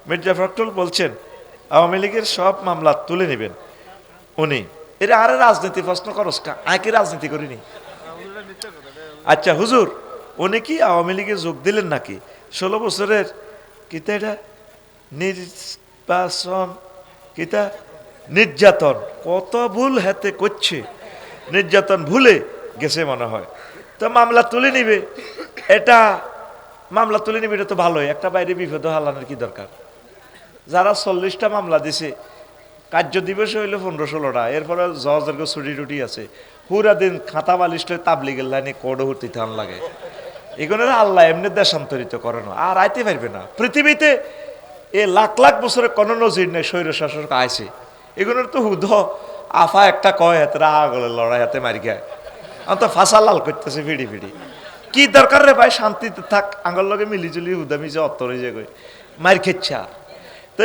মির্জা ফখরুল বলছেন আওয়ামী লীগের সব মামলা তুলে নেবেন উনি। এরা আরে রাজনীতি প্রশ্ন করস আয় কি রাজনীতি করিনি? আচ্ছা হুজুর, উনি কি আওয়ামী লীগে যোগ দিলেন নাকি? 16 বছরের কিতা এটা নির্বাচন কিতা নির্যাতন, কত ভুল হাতে করছে, নির্যাতন ভুলে গেছে মনে হয়। তো মামলা তুলে নিবে, এটা মামলা তুলে নিবে, এটা তো ভালোই। একটা বাইরে বিপদ হালানোর কি দরকার? যারা 40টা মামলা দিছে, কার্য দিবস হইলো 15-16টা, এরপরে জজের ছুটি টুটি আছে, পুরা দিন খাতা বালিশ তাবলিগের লাইনে কোড হতে থান লাগে। এগুলোর আল্লাহ এমনি দেশান্তরিত করে না, আর আইতে পারবে না পৃথিবীতে। এ লাখ লাখ বছরে কোনো নজির নেই স্বৈর শাসক আইছে। এগুলোর তো হুদ আফা একটা কয় হাতে আগলে লড়াই হাতে মারি গায়, আমি তো ফাঁসা লাল করতেছে ফিডি ফিডি। কি দরকার রে ভাই, শান্তিতে থাক, আঙ্গল লগে মিলিজুলি হুদামি যে অত্তর হয়ে যায় মার খেচ্ছে। আর তো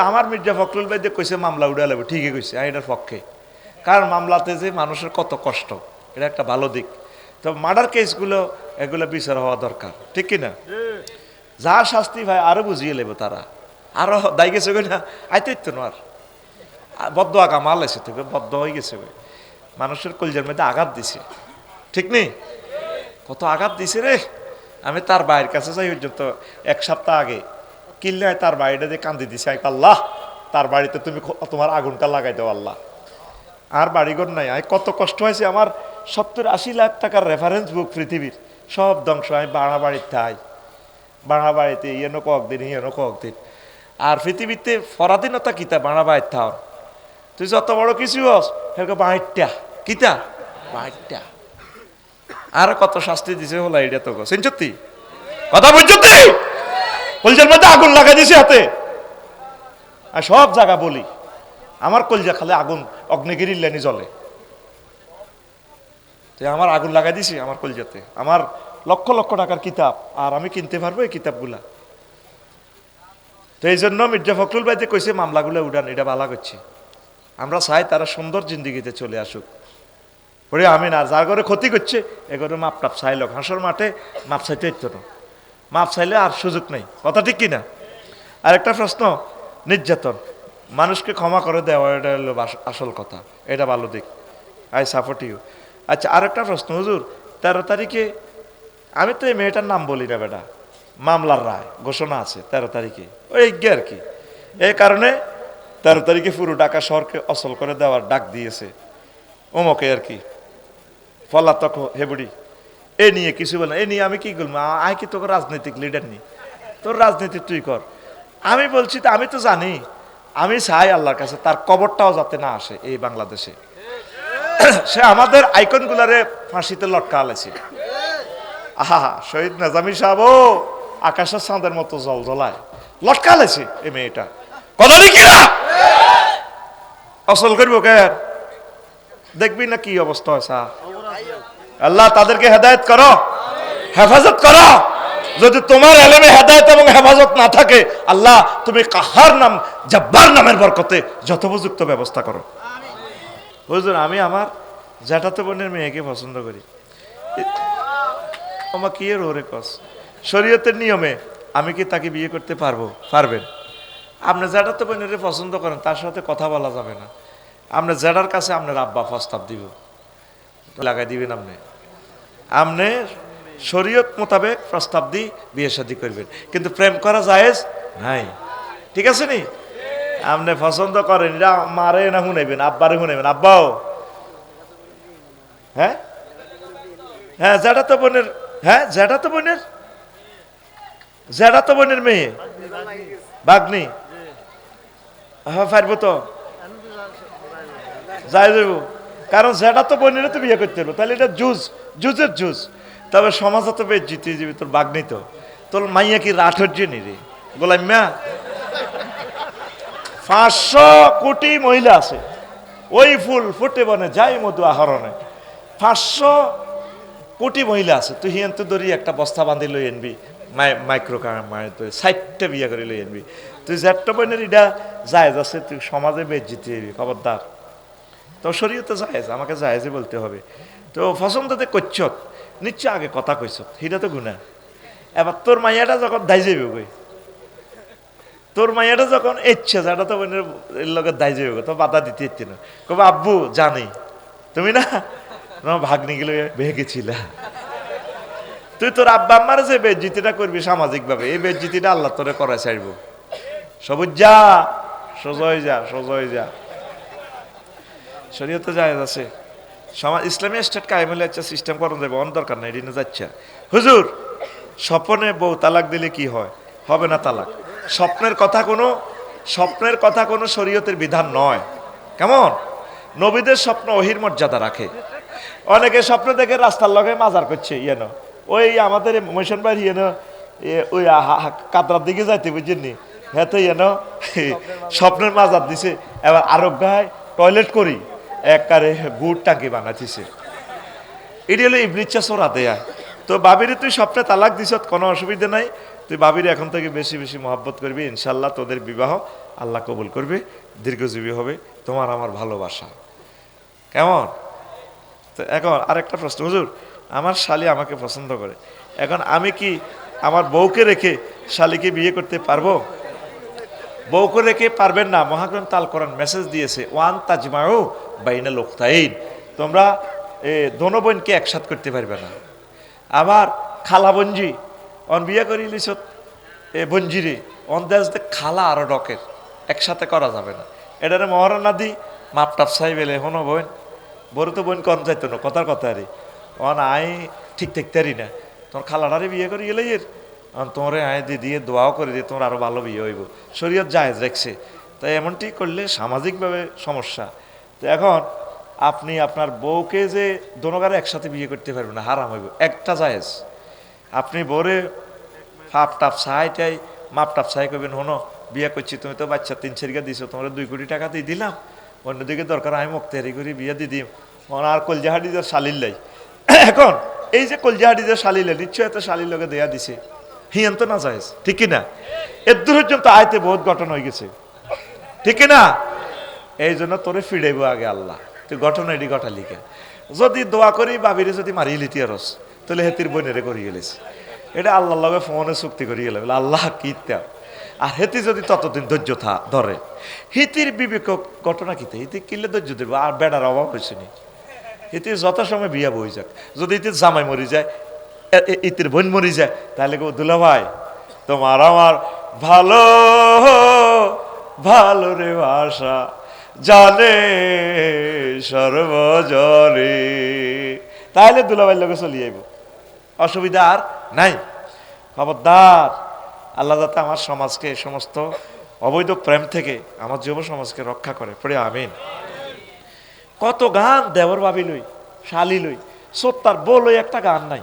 আমার মির্জা ফখরুল ভাই যে কইছে মামলা উড়ে লাগবে, ঠিকই কইছে, আমি এটার পক্ষে। কারণ মামলাতে যে মানুষের কত কষ্ট, এটা একটা ভালো দিক। তো মার্ডার কেসগুলো এগুলো বিচার হওয়া দরকার, ঠিক কিনা? যা শাস্তি ভাই আরো বুঝিয়ে লেব, তারা আরো দায় গেছে না, আইতে তো আর বদ্ধ আগা মাল এসে থেকে বদ্ধ হয়ে গেছে, মানুষের কলজের মধ্যে আঘাত দিছে, ঠিক নেই? কত আঘাত দিছে রে। আমি তার ভাইয়ের কাছে যাই পর্যন্ত 1 সপ্তাহ আগে কিল্লায় তার বাড়িটা দিয়ে কান্দি দিছে, আল্লাহ তার বাড়িতে তুমি তোমার আগুনটা লাগাই দাও আল্লাহ। আর বাড়িঘর নাই, আমি কত কষ্ট হয়েছে। আমার 70-80 লাখ টাকার রেফারেন্স বুক পৃথিবীর সব ধ্বংস। আমি বাড়া বাড়ির থাই, বাড়া বাড়িতে ইয়েনো কয়েকদিন, ইয়েনো কয়েকদিন। আর পৃথিবীতে পরাধীনতা কিতা বাড়া বাড়ির থাও, তুই যত বড় কিছু হস সেরকম বাড়িটা কিতা বাড়িটা। আর কত শাস্তি দিছে হলা, এটা তো সত্যি কথা বলছি, কলজার মধ্যে আগুন লাগাই দিছে হাতে। আর সব জায়গা বলি, আমার কলজা খালে আগুন অগ্নিগিরির লেনি জ্বলে। আমার আগুন লাগাই দিছি আমার কলজাতে, আমার লক্ষ লক্ষ টাকার কিতাব, আর আমি কিনতে পারবো এই কিতাবগুলা? তো এই জন্য মির্জা ফখরুল ভাই যে কইছে মামলাগুলো উড়ান, এটা ভালো করছি। আমরা চাই তারা সুন্দর জিন্দিগিতে চলে আসুক, ওরে আমি না। যার ঘরে ক্ষতি করছে এগুলো মাপ টাপ চাইল, হাঁসর মাঠে মাপ চাইতে ইত্য না, মাপ চাইলে আর সুযোগ নেই, কথা ঠিক কিনা? আর একটা প্রশ্ন, নির্যাতন মানুষকে ক্ষমা করে দেওয়া, এটা হলো আসল কথা, এটা ভালো দিক, আই সাপোর্ট ইউ। আচ্ছা আর একটা প্রশ্ন হুজুর, 13 তারিখে আমি তো এই মেয়েটার নাম বলি না বেটা, মামলার রায় ঘোষণা আছে 13 তারিখে, ওই আর কি। এই কারণে 13 তারিখে পুরো ঢাকা শহরকে অচল করে দেওয়ার ডাক দিয়েছে ওমকে আর কি, পলাতক হেবুড়ি। এ নিয়ে কিছু বলে, এ নিয়ে আমি কি বলবো? আয় কি তোকে রাজনৈতিক লিডার নি, তোর রাজনীতি তুই কর। আমি বলছি তো, আমি তো জানি, আমি চাই আল্লাহর কাছে তার কবরটাও যাতে না আসে এই বাংলাদেশে। সে আমাদের আইকন গুলারে ফাঁসিতে লটকা আলেছে। আহা শহীদ নেজামি সাহেব আকাশের চাঁদের মতো জল জ্বলায় লটকা আলেছে এই মেয়েটা, কথা দেখি না অসল করবো কে? দেখবি না কি অবস্থা হয়েছে। আল্লাহ তাদেরকে হেদায়েত করো, হেফাজত করো। যদি তোমার এলেমে হেদায়েত এবং হেফাজত না থাকে, আল্লাহ তুমি কাহার নাম জব্বার নামের বরকতে যথোপযুক্ত ব্যবস্থা করো। হুজুর আমি আমার জ্যাঠাতো বোনের মেয়েকে পছন্দ করি। আমার কি এর ওরে কস, শরীয়তের নিয়মে আমি কি তাকে বিয়ে করতে পারবো? পারবেন। আপনি জ্যাঠাতো বোনের পছন্দ করেন, তার সাথে কথা বলা যাবে না। আপনি জ্যাঠার কাছে আপনার আব্বা প্রস্তাব দিব, লাগাই দিবেন। আপনি শরীয়ত মোতাবেক প্রস্তাব দিয়ে বিয়ে শাদী করবেন, কিন্তু প্রেম করা জায়েজ নাই, ঠিক আছে নি? আপনি পছন্দ করেন, এটা মারে না শুনাইবেন, আব্বারে শুনাইবেন, আব্বাও হ্যাঁ হ্যাঁ জ্যাঠাতো বোনের, হ্যাঁ জ্যাঠাতো বোনের, জ্যাঠাতো বোনের মেয়ে ভাগ্নি, হ্যাঁ পারবো তো, যাই যাবো। কারণ জ্যাঠাতো বোনের তো বিয়ে করতে হবে, তাহলে এটা জুজের জুজ। তবে সমাজে তো বেশ জিতিয়ে যাবি, তোর বাগ্নি তো, তোর মাইয়া কি রাঠর্য নি রে গোলাম্যা। 500 কোটি মহিলা আছে, ওই ফুল ফুটে বনে যাই মধু আহরণে। 500 কোটি মহিলা আছে, তুই হিয়ান তো ধরি একটা বস্তা বাঁধি লই আনবি, মাইক্রো মায়ের তো 60টা বিয়ে করে লই আনবি। তুই জ্যাঠটো বোনের এটা জায়েজ আছে, তুই সমাজে বেশ জিতিয়ে যাবি, খবরদার। তো শরীয়তে জায়েজ, আমাকে জায়েজই বলতে হবে। তো পছন্দতে করছ নিশ্চয়, আগে কথা কইছ, সেটা তো গুণা। এবার তোর মাইয়াটা যখন দায় যাবে, তোর মাইয়াটা যখন ইচ্ছে যাটা তো বোনের লোকের দায় যাবে তো বাধা দিতে ইচ্ছে না, কবে আব্বু জানি তুমি না তোমার ভাগ্নি গেলে ভেগেছিল, তুই তোর আব্বা আম্মার যে বেজ্জিতিটা করবি সামাজিক ভাবে, এই বেজ্জিতিটা আল্লাহ তোরে করায় চাইব। সবুজ যা, সোজয় যা, সোজয় যা, শরীয়তে জায়েজ আছে। সমাজ ইসলামী স্টেট কায়েম হলে একটা সিস্টেম করানো যাবে, অন দরকার নাই এদিনে যাচ্ছে। হুজুর স্বপ্নে বউ তালাক দিলে কি হয়? হবে না তালাক। স্বপ্নের কথা কোনো শরীয়তের বিধান নয়। কেমন? নবীদের স্বপ্ন ওহির মর্যাদা রাখে। অনেকে স্বপ্ন দেখে রাস্তার লগে মাজার করছে, ইয়েন ওই আমাদের মৈশন বাড়ি ইয়েন ওই কাতরার দিকে যাইতে বুঝছেননি, হ্যাঁ তো ইয়েন স্বপ্নের মাজার দিছে। এবার আরোগ্যায় টয়লেট করি একবারে গুড় টাঙ্কি বানাইছে। এটি হলো ইবলিচ্ছা সোরা দেয়া। তো বাবিরে তুই স্বপ্নে তালাক দিছ, কোনো অসুবিধা নাই। তুই বাবির এখন থেকে বেশি বেশি মহব্বত করবি, ইনশাল্লাহ তোদের বিবাহ আল্লাহ কবুল করবে, দীর্ঘজীবী হবে, তোমার আমার ভালোবাসা। কেমন? তো এখন আরেকটা প্রশ্ন, হুজুর আমার শালি আমাকে পছন্দ করে, এখন আমি কি আমার বউকে রেখে শালিকে বিয়ে করতে পারবো? বউকে রেখে পারবেন না। মহাগ্রন্থ আল কোরআন মেসেজ দিয়েছে, ওয়ান তাজমাউ বাইনা লুখতাইন, তোমরা দোনো বোনকে একসাথ করতে পারবে না। আবার খালা বঞ্জি অন বিয়ে করি লিছত এ বঞ্জিরে অন দেশ খালা আরো ডকের একসাথে করা যাবে না। এটারে মহারণা দি মাপটাপ চাই বেলে হনো বোন, বড় তো বোন কন যাইতো না, কথার কথা রে অন আই ঠিক থাকতারি না, তোমার খালাটারে বিয়ে করে গেলে এর তোমার আয় দিয়ে দোয়াও করে দিয়ে তোমার আরো ভালো বিয়ে হইব। শরীয়ত জায়েজ রাখছে, তাই এমনটি করলে সামাজিকভাবে সমস্যা। তো এখন আপনি আপনার বউকে যে দোনোগারে একসাথে বিয়ে করতে পারবেন না, হারাম হইব। একটা জায়েজ, আপনি বউরে ফাপ টাপ সাইটাই মাপ টাপ সাই করবেন, হনো বিয়ে করছি, তুমি তো বাচ্চা 3-4 দিছো, তোমার 2 কোটি টাকা দিয়ে দিলাম, অন্যদিকে দরকার আমি মুক্তারি করি বিয়ে দিয়ে দিম, আর কলজাহাডি যে শালিল লাই। এখন এই যে কলজাহাডি যে শালিলে নিশ্চয় এত শালির লোকে দেয়া দিছে, হিয়ান তো না জায়েজ, ঠিক কিনা? এর পর্যন্ত আয়তে বহুত ঘটনা হয়ে গেছে, ঠিক কিনা? এই জন্য তোরে ফিরাইব আগে আল্লাহ, তুই ঘটনা এটি ঘটালিকে। যদি দোয়া করি বাবিরে যদি মারিয়ে লিতি আরস, তাহলে হেতির বইনেরে করিয়ে গেলিস, এটা আল্লাহ লগে ফোনে চুক্তি করিয়ে গেলে আল্লাহ কিতা। আর হেতি যদি ততদিন ধৈর্য ধরে, হিতির বিবেক ঘটনা কিতে, হিতি কিনলে ধৈর্য দেবো, আর বেড়ার অভাব হয়েছে নি। হিতির যত সময় বিয়া বই যাক, যদি ইতির জামাই মরি যায়, ইতির বোন মরি যায়, তাহলে গো দুলা ভাই তোমার আমার ভালো ভালো রে ভাষা জানে সর্বজনে, তাহলে দুলাভাইয়ের লোকে চলিয়ে আইব, অসুবিধা আর নাই। খবরদার, আল্লাহ যাতে আমার সমাজকে এই সমস্ত অবৈধ প্রেম থেকে আমার যুব সমাজকে রক্ষা করে, পড়ে আমিন। কত গান দেবর ভাবি লই, শালি লই, সত্যার বলই একটা গান নাই।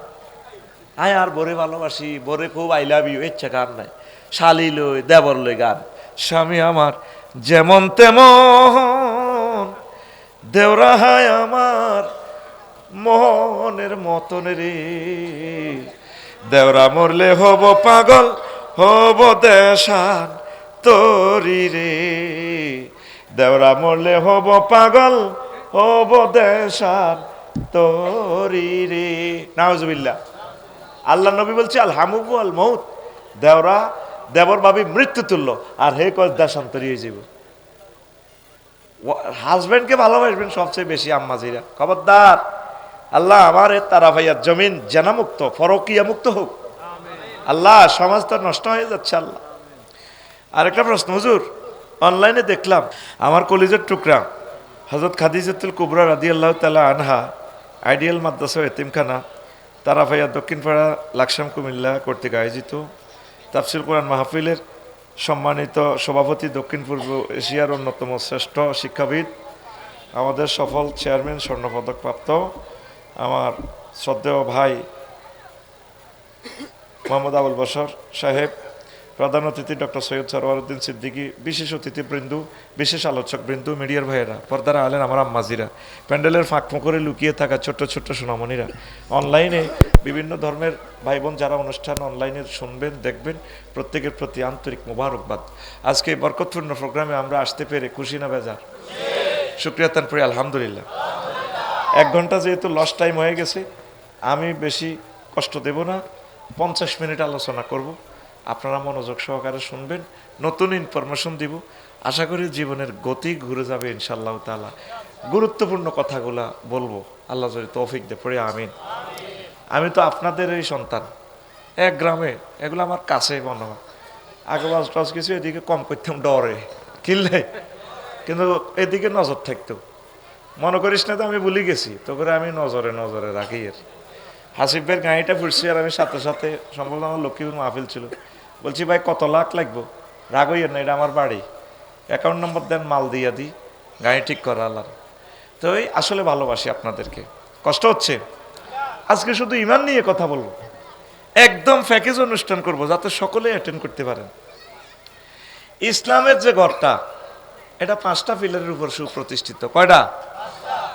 আয় আর বরে ভালোবাসি, বরে খুব আই লাভ ইউ, ইচ্ছা গান নাই। শালি লই দেবর লই গান, স্বামী আমার যেমন তেমন, দেওরা হায় আমার মোহনের মতন রে, দেওরা মরলে হব পাগল হব দেশান তরি রে, দেওরা মরলে হব পাগল হব দেশান তরি রে। নাউজুবিল্লাহ। আল্লাহ নবী বলছে আল হামুবু আল মউত, দেওরা দেবর ভাবি মৃত্যু তুল্য, আর হে কয় দেশান্তরি হয়ে যাব। হাজবেন্ডকে ভালোবাসবেন সবচেয়ে বেশি আম্মাজিরা। খবরদার, আল্লাহ আমার তারা ভাইয়ার জমিন জেনামুক্ত ফরকিয়া মুক্ত হোক। আল্লাহ সমাজ তো নষ্ট হয়ে যাচ্ছে আল্লাহ। আরেকটা প্রশ্ন, হুজুর অনলাইনে দেখলাম আমার কলিজের টুকরা হযরত খাদিজাতুল কুবরা রাদিয়াল্লাহু তাআলা আনহা আইডিয়াল মাদ্রাসা এতিমখানা তারা ভাইয়া দক্ষিণপাড়া লাকসাম কুমিল্লা কর্তৃক আয়োজিত তাফসীর কোরআন মাহফিলের সম্মানিত সভাপতি, দক্ষিণ পূর্ব এশিয়ার অন্যতম শ্রেষ্ঠ শিক্ষাবিদ, আমাদের সফল চেয়ারম্যান, স্বর্ণপদক প্রাপ্ত আমার শ্রদ্ধেয় ভাই মোহাম্মদ আবুল বশর সাহেব, প্রধান অতিথি ডক্টর সৈয়দ সরওয়ারউদ্দিন সিদ্দিকী, বিশেষ অতিথিবৃন্দু, বিশেষ আলোচকবৃন্দু, মিডিয়ার ভাইয়েরা, পর্দারা আলেন আমার আম্মাজিরা, প্যান্ডেলের ফাঁক ফোঁকরে লুকিয়ে থাকা ছোট্ট ছোট্ট সোনামণিরা, অনলাইনে বিভিন্ন ধর্মের ভাই বোন যারা অনুষ্ঠান অনলাইনে শুনবেন দেখবেন, প্রত্যেকের প্রতি আন্তরিক মোবারকবাদ। আজকে এই বরকতপূর্ণ প্রোগ্রামে আমরা আসতে পেরে খুশি না বেজার? শুকরিয়া তান পড়ি আলহামদুলিল্লাহ। 1 ঘন্টা যেহেতু লস টাইম হয়ে গেছে, আমি বেশি কষ্ট দেব না, 50 মিনিট আলোচনা করব। আপনারা মনোযোগ সহকারে শুনবেন, নতুন ইনফরমেশন দিব। আশা করি জীবনের গতি ঘুরে যাবে ইনশাআল্লাহ তাআলা। গুরুত্বপূর্ণ কথাগুলা বলবো, আল্লাহ যদি তৌফিক দেয় পড়ে আমিন। আমি তো আপনাদের এই সন্তান, এক গ্রামে, এগুলো আমার কাছে মনে হয়। আগে বাস কিছু এদিকে কম করতাম ডরে কিনলে, কিন্তু এদিকে নজর থাকতো। মনে করিস না তো আমি ভুলে গেছি, তো করে আমি নজরে নজরে রাখি। এর হাসিফের গাড়িটা ফুটছি আর আমি সাথে সাথে, সম্ভবত আমার লক্ষ্মীপুর মাহফিল ছিল, বলছি ভাই কত লাখ লাগবো? রাগ হইয়ের না, এটা আমার বাড়ি, অ্যাকাউন্ট নম্বর দেন, মাল দিয়া দিই, গাড়ি ঠিক করা আল্লাহ। তো এই আসলে ভালোবাসি আপনাদেরকে। কষ্ট হচ্ছে, আজকে শুধু ইমান নিয়ে কথা বলবো, একদম প্যাকেজ অনুষ্ঠান করব যাতে সকলে অ্যাটেন্ড করতে পারেন। ইসলামের যে ঘরটা, এটা 5টা পিলারের উপর সুপ্রতিষ্ঠিত। কয়টা?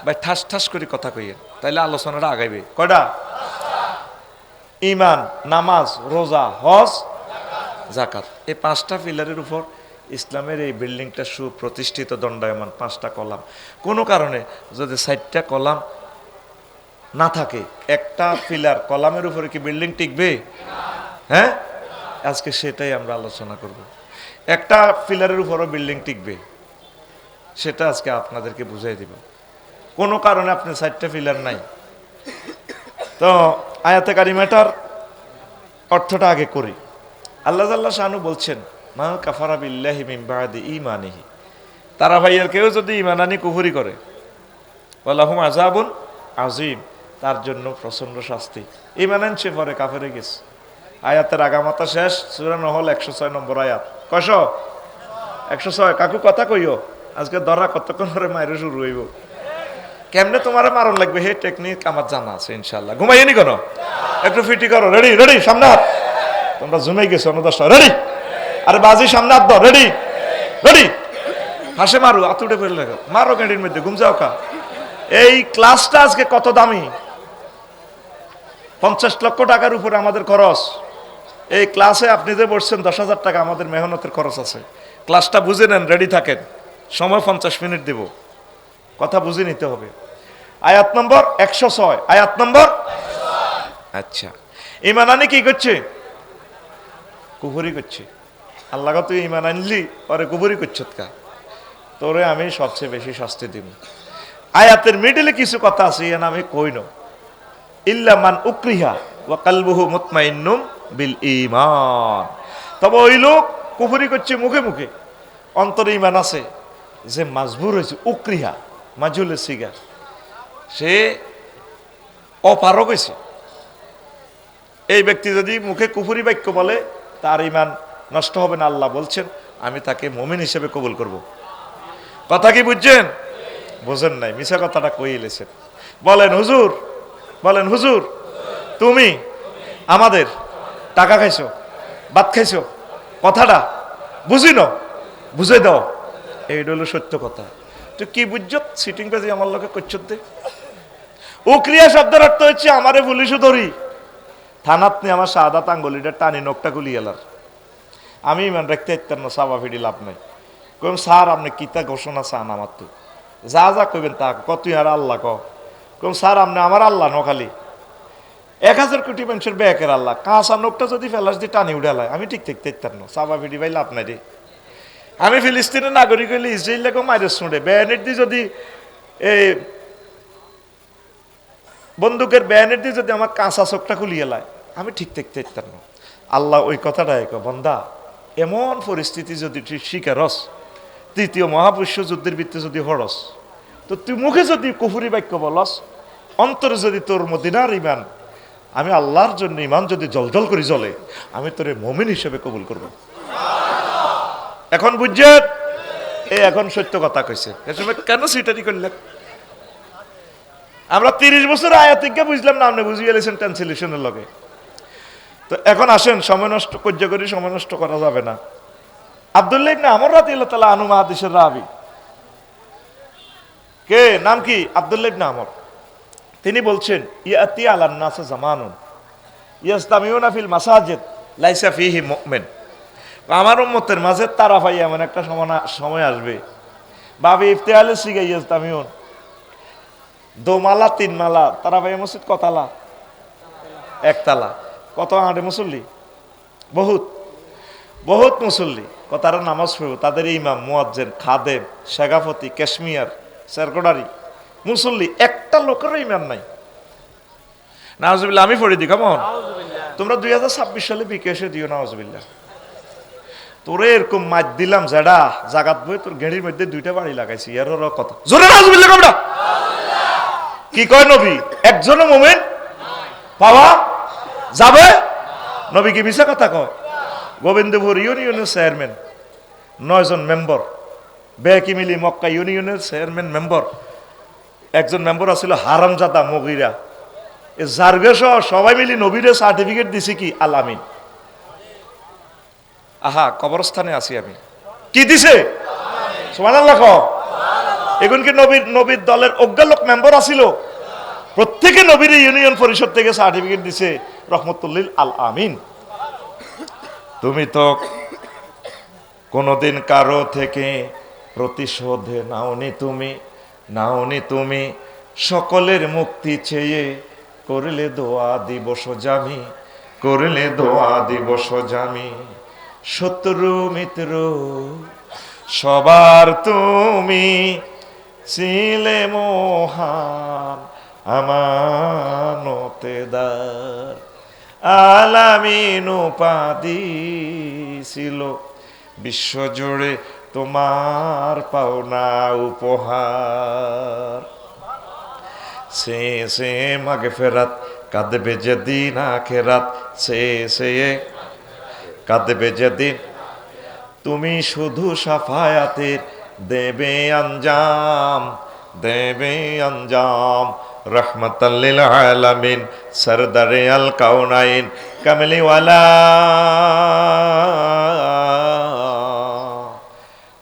ভাই ঠাস ঠাস করে কথা কইয়েন, তাইলে আলোচনাটা আগাইবে। কয়টা? ইমান, নামাজ, রোজা, হজ, জাকাত। এই 5টা পিলারের উপর ইসলামের এই বিল্ডিংটা সুপ্রতিষ্ঠিত, দণ্ডায়মান 5টা কলাম। কোনো কারণে যদি 4টা কলাম না থাকে, একটা পিলার কলামের উপরে কি বিল্ডিং টিকবে? হ্যাঁ, আজকে সেটাই আমরা আলোচনা করব। একটা পিলারের উপরও বিল্ডিং টিকবে, সেটা আজকে আপনাদেরকে বুঝাই দিব। কোনো কারণে আপনি 4টা পিলার নাই, তো আয়াতে কারিমাটার অর্থটা আগে করি। আল্লাহ জাল্লা শানু বলছেন, মা কাফারা বিল্লাহি মিন বাদি ঈমানিহি, তারা ভাইয়ের কেউ যদি ঈমান আনি কুফরি করে, ওয়ালাহুম আযাবুন আযীম, তার জন্য প্রচন্ড শাস্তি। ঈমান আনছে পরে কাফেরে গেছে। আয়াতের আগামাতা শেষ, সূরা নহল 106 নম্বর আয়াত। কয়শ? 106। কাকু কথা কইও, আজকে ধরা কতক্ষণ পরে মাইরে শুরু হইব। কেমনে তোমার মারণ লাগবে হে টেকনিক আমার জানা আছে ইনশাআল্লাহ। ঘুমাইনি কেন? একটু ফিটি করো। রেডি রেডি, সামনে হাত। তোমরা জুমাই গেছো অনদশটা। রেডি? আরে বাজি সামনে হাত দাও। রেডি রেডি, হাসে মারু, আতুড়ে ফেলে লাগো, মারো গাড়ির মধ্যে, ঘুম যাও কা। এই ক্লাসটা আজকে কত দামি? 50 লক্ষ টাকার উপরে আমাদের খরচ। এই ক্লাসে আপনি যে বসছেন 10,000 টাকা আমাদের মেহনতের খরচ আছে। ক্লাসটা বুঝে নেন, রেডি থাকেন, সময় 50 মিনিট দেব, কথা বুঝে নিতে হবে। আয়াত নম্বর 106, আয়াত নম্বর। আচ্ছা, ঈমান আনি কি করছে? কুফরি করছে। আল্লাহ তুই ঈমান আনলি, পরে কুফরি করছত কা, তোরে আমি সবচেয়ে বেশি শাস্তি দিব। আয়াতের মিডলে কিছু কথা আছে, এর আমি কইন। ইল্লা মান উকরিহা ওয়া কালবুহু মুতমাইন্নুম বিল ঈমান, তবে ওই লোক কুফরি করছে মুখে মুখে, অন্তরে ঈমান আছে, যে মাজবুর হয়েছে, উকরিহা মাজুলে সিগা, সে অপারগ হয়েছে। এই ব্যক্তি যদি মুখে কুফরি বাক্য বলে, তার ঈমান নষ্ট হবে না। আল্লাহ বলছেন আমি তাকে মুমিন হিসেবে কবুল করব। কথা কি বুঝছেন? বোঝেন নাই, মিছা কথাটা কইলেছেন। বলেন হুজুর, বলেন হুজুর, তুমি আমাদের টাকা খাইছো, ভাত খাইছো, কথাটা বুঝি না, বুঝে দাও। এইটা হলো সত্য কথা। তো কি বুঝছ? সিটিং পেজি আমার লোকে করছত দে। উক্রিয়া শব্দের অর্থ হচ্ছে আমারে পুলিশও ধরি, থানাত নিয়ে আমার শাহাদাত আঙ্গুলিটা টানি নখটা খুলি এলার, আমি ইমান রাখতে ইত্যার না, সাবা ফিডি লাভ নাই। কইম স্যার আপনি কিতা ঘোষণা চান আমার? তো যা যা কইবেন তা কত আর আল্লাহ কম স্যার আপনি আমার আল্লাহ ন খালি 1000 কোটি মানুষের ব্যাকের আল্লাহ, কাঁচা নোকটা যদি ফেলাস দিয়ে টানি উঠালায় আমি ঠিক থাকতে ইত্যার না, সাবা ফিডি ভাই লাভ নাই রে। আমি ফিলিস্তিনের নাগরিক হইলে ইসরায়েলকে মাইরে শুনে ব্যানেট দিয়ে যদি এই বন্দুকের ব্যানেট দিয়ে যদি আমার কাঁচা চোখটা খুলিয়ে লায় আমি ঠিক থাকতে ইত্যার না। আল্লাহ ওই কথাটা এক, বন্দা এমন পরিস্থিতি যদি তুই শিকারস, তৃতীয় মহাবিশ্ব যুদ্ধের ভিত্তি যদি হরস, তো তুই মুখে যদি কুফরি বাক্য বলস, অন্তরে যদি তোর মদিনার ঈমান, আমি আল্লাহর জন্য ঈমান যদি জলজল করে জ্বলে, আমি তোরে মুমিন হিসেবে কবুল করব। এখন বুঝছে? এই এখন সত্য কথা কইছে। কেন সিটারি করলেন? আমরা 30 বছর আয়াতিজ্ঞা বুঝলাম না, আপনি বুঝিয়ে গেলেছেন ট্রান্সলেশনের লগে। তো এখন আসেন, সময় নষ্ট কর্য করি, সময় নষ্ট করা যাবে না। আব্দুল্লাহ ইবনে আমর রাদিয়াল্লাহু তাআলা আনহু হাদিসের রাবী, কে নাম কি? আব্দুল্লাহ ইবনে আমর। তিনি বলছেন ইয়াতি আলান নাস জামানুন ইয়াসতামিউনা ফিল মাসাজিদ লাইসা ফিহি মুমিন, আমার উম্মতের মাঝে তারা ভাই এমন একটা সময় আসবে, বাবে ইফতিহালে সিগা ইয়াসতামিউন, দোমালা 3 মালা, তারা ভাই মসজিদ কতালা? 1 তালা। কত আড়ে মুসল্লি? বহুত। বহুত মুসল্লি তারা নামাজ পড়ব, তাদের ইমাম, মুয়াজ্জিন, খাদেম, শেখাফতি, কাশ্মীর, সেরকোডারি মুসল্লি, একটা লোকেরও ইমান নাই। নাউজুবিল্লাহ, আমি পড়ে দিই, কেমন? তোমরা 2026 সালে বিকেশে দিও নাউজুবিল্লাহ। তোরে এরকম মাছ দিলাম যেটা জাগাত বই তোর ঘেড়ির মধ্যে 2টা বাড়ি লাগাইছি, এর কথা জোরে নাউজুবিল্লাহ কবরা। কি কয় নবী? একজনও মুমিন পাওয়া যাবে? নবী কি মিছা কথা কয়? গোবিন্দপুর ইউনিয়নের চেয়ারম্যান 9 জন মেম্বার, বেকি মিলি মক্কা ইউনিয়নের চেয়ারম্যান মেম্বার, একজন মেম্বার আছিল হারামজাদা মগিরা, এ জার্গে সহ সবাই মিলি নবীরে সার্টিফিকেট দিছি কি আল আমিন। আহা, কবরস্থানে আছি আমি, কি দিছে? সুবহানাল্লাহ। এখন কি নবীর দলের অজ্ঞা লোক মেম্বার আছিল? প্রত্যেকে নবীর ইউনিয়ন পরিষদ থেকে সার্টিফিকেট দিছে রহমতুল্লিল আল আমিন। তুমি তো কোনোদিন কারো থেকে প্রতিশোধ নাওনি তুমি সকলের মুক্তি চেয়ে করলে দোয়া দিবস জামি, শত্রু মিত্র সবার তুমি ছিলে মহান আমানতেদার, আলামিন উপাধি ছিল বিশ্বজুড়ে তোমার পাওনা উপহার। সে মাগফিরাত কাঁদবে যেদিন আখিরাত, সে কাঁদবে যেদিন, তুমি শুধু সাফায়াতের দেবে আঞ্জাম, রহমাতাল লিল আলামিন, সরদারে আল কাউনাইন, কামলিওয়ালা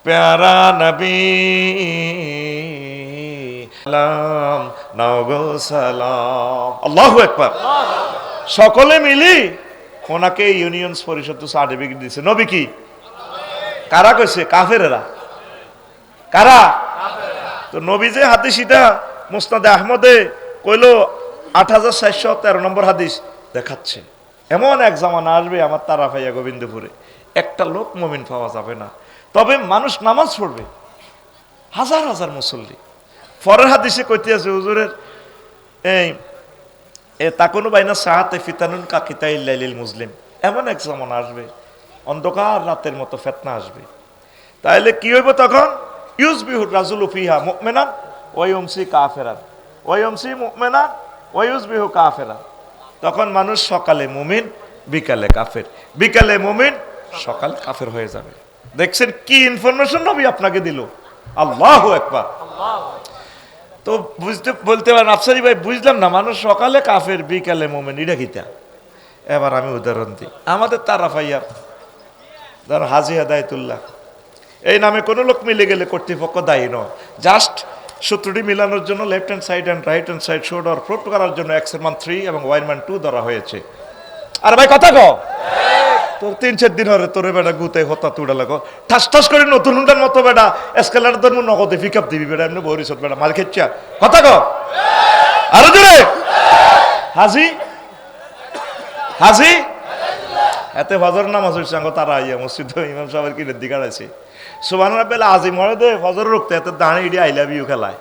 প্যারা নবী, সালাম নাও গো সালাম। আল্লাহু আকবার। সকলে মিলি ওনাকে ইউনিয়ন পরিষদ সার্টিফিকেট দিয়েছে। নবী কি? কারা কইছে? কাফেরেরা। কারা? তো নবী যে হাদিসটা মুসনাদে আহমদে কইলো 8413 নম্বর হাদিস দেখাচ্ছে, এমন এক জামানা আসবে আমার তারাফাইয়া গোবিন্দপুরে একটা লোক মুমিন পাওয়া যাবে না, তবে মানুষ নামাজ পড়বে হাজার হাজার মুসল্লি। পরের হাদিসে কইতে আছে হুজুরের এই তাকুনু বাইনা সাহাতে ফিতানুন কাকিতাইল লাইলিল মুসলিম, এমন এক জামানা আসবে অন্ধকার রাতের মতো ফিতনা আসবে। তাইলে কি হইব তখন? ইউসবিহু রাজুলু ফিহা মুমিনান ওয়া ইউমসি কাফিরান ওয়া ইউমসি মুমিনান ওয়া ইউসবিহু কাফিরান। তখন মানুষ সকালে মুমিন, বিকালে কাফের, বিকালে মুমিন, সকাল কাফের হয়ে যাবে। দেখছেন কি ইনফরমেশন নবী আপনাকে দিল। আল্লাহু আকবার। তো বলতে পারেন আফসারি ভাই বুঝলাম না, মানুষ সকালে কাফের বিকালে মুমিন, এটা কিতা? এবার আমি উদাহরণ দিই। আমাদের তারাফাইয়ার ধর হাজী হেদায়েতুল্লাহ এই নামে কোনো লোক মিলে গেলে কর্তৃপক্ষ দায়ী নয়, জাস্ট সূত্রটি মিলানোর জন্য left hand side and right hand side shoulder float করার জন্য এক্স এর মান 3 এবং ওয়াই এর মান 2 ধরা হয়েছে। আর ভাই কথা কও, তোর 3-4 দিন হরে তোরে বেটা গুতে হতা তুড়া লাগো ঠাস ঠাস করে নতুন হুন্ডার মতো বেটা এসকেলার ধর্ম নগদে পিকআপ দিবি বেটা, এমনি বরিশত বেটা মাল খেচ্ছা। কথা কও আরো জোরে। হাজি এতে ফজর নামাজ হইছে আঙ্গ তারা আইয়া মসজিদ ইমাম সাহেবের কিনের দিকে আছে সুবহানাল্লাহ বেলা আজি মরে দে ফজর রুখতে এতে দাঁড়িয়ে ইডি আই লাভ ইউ খেলায়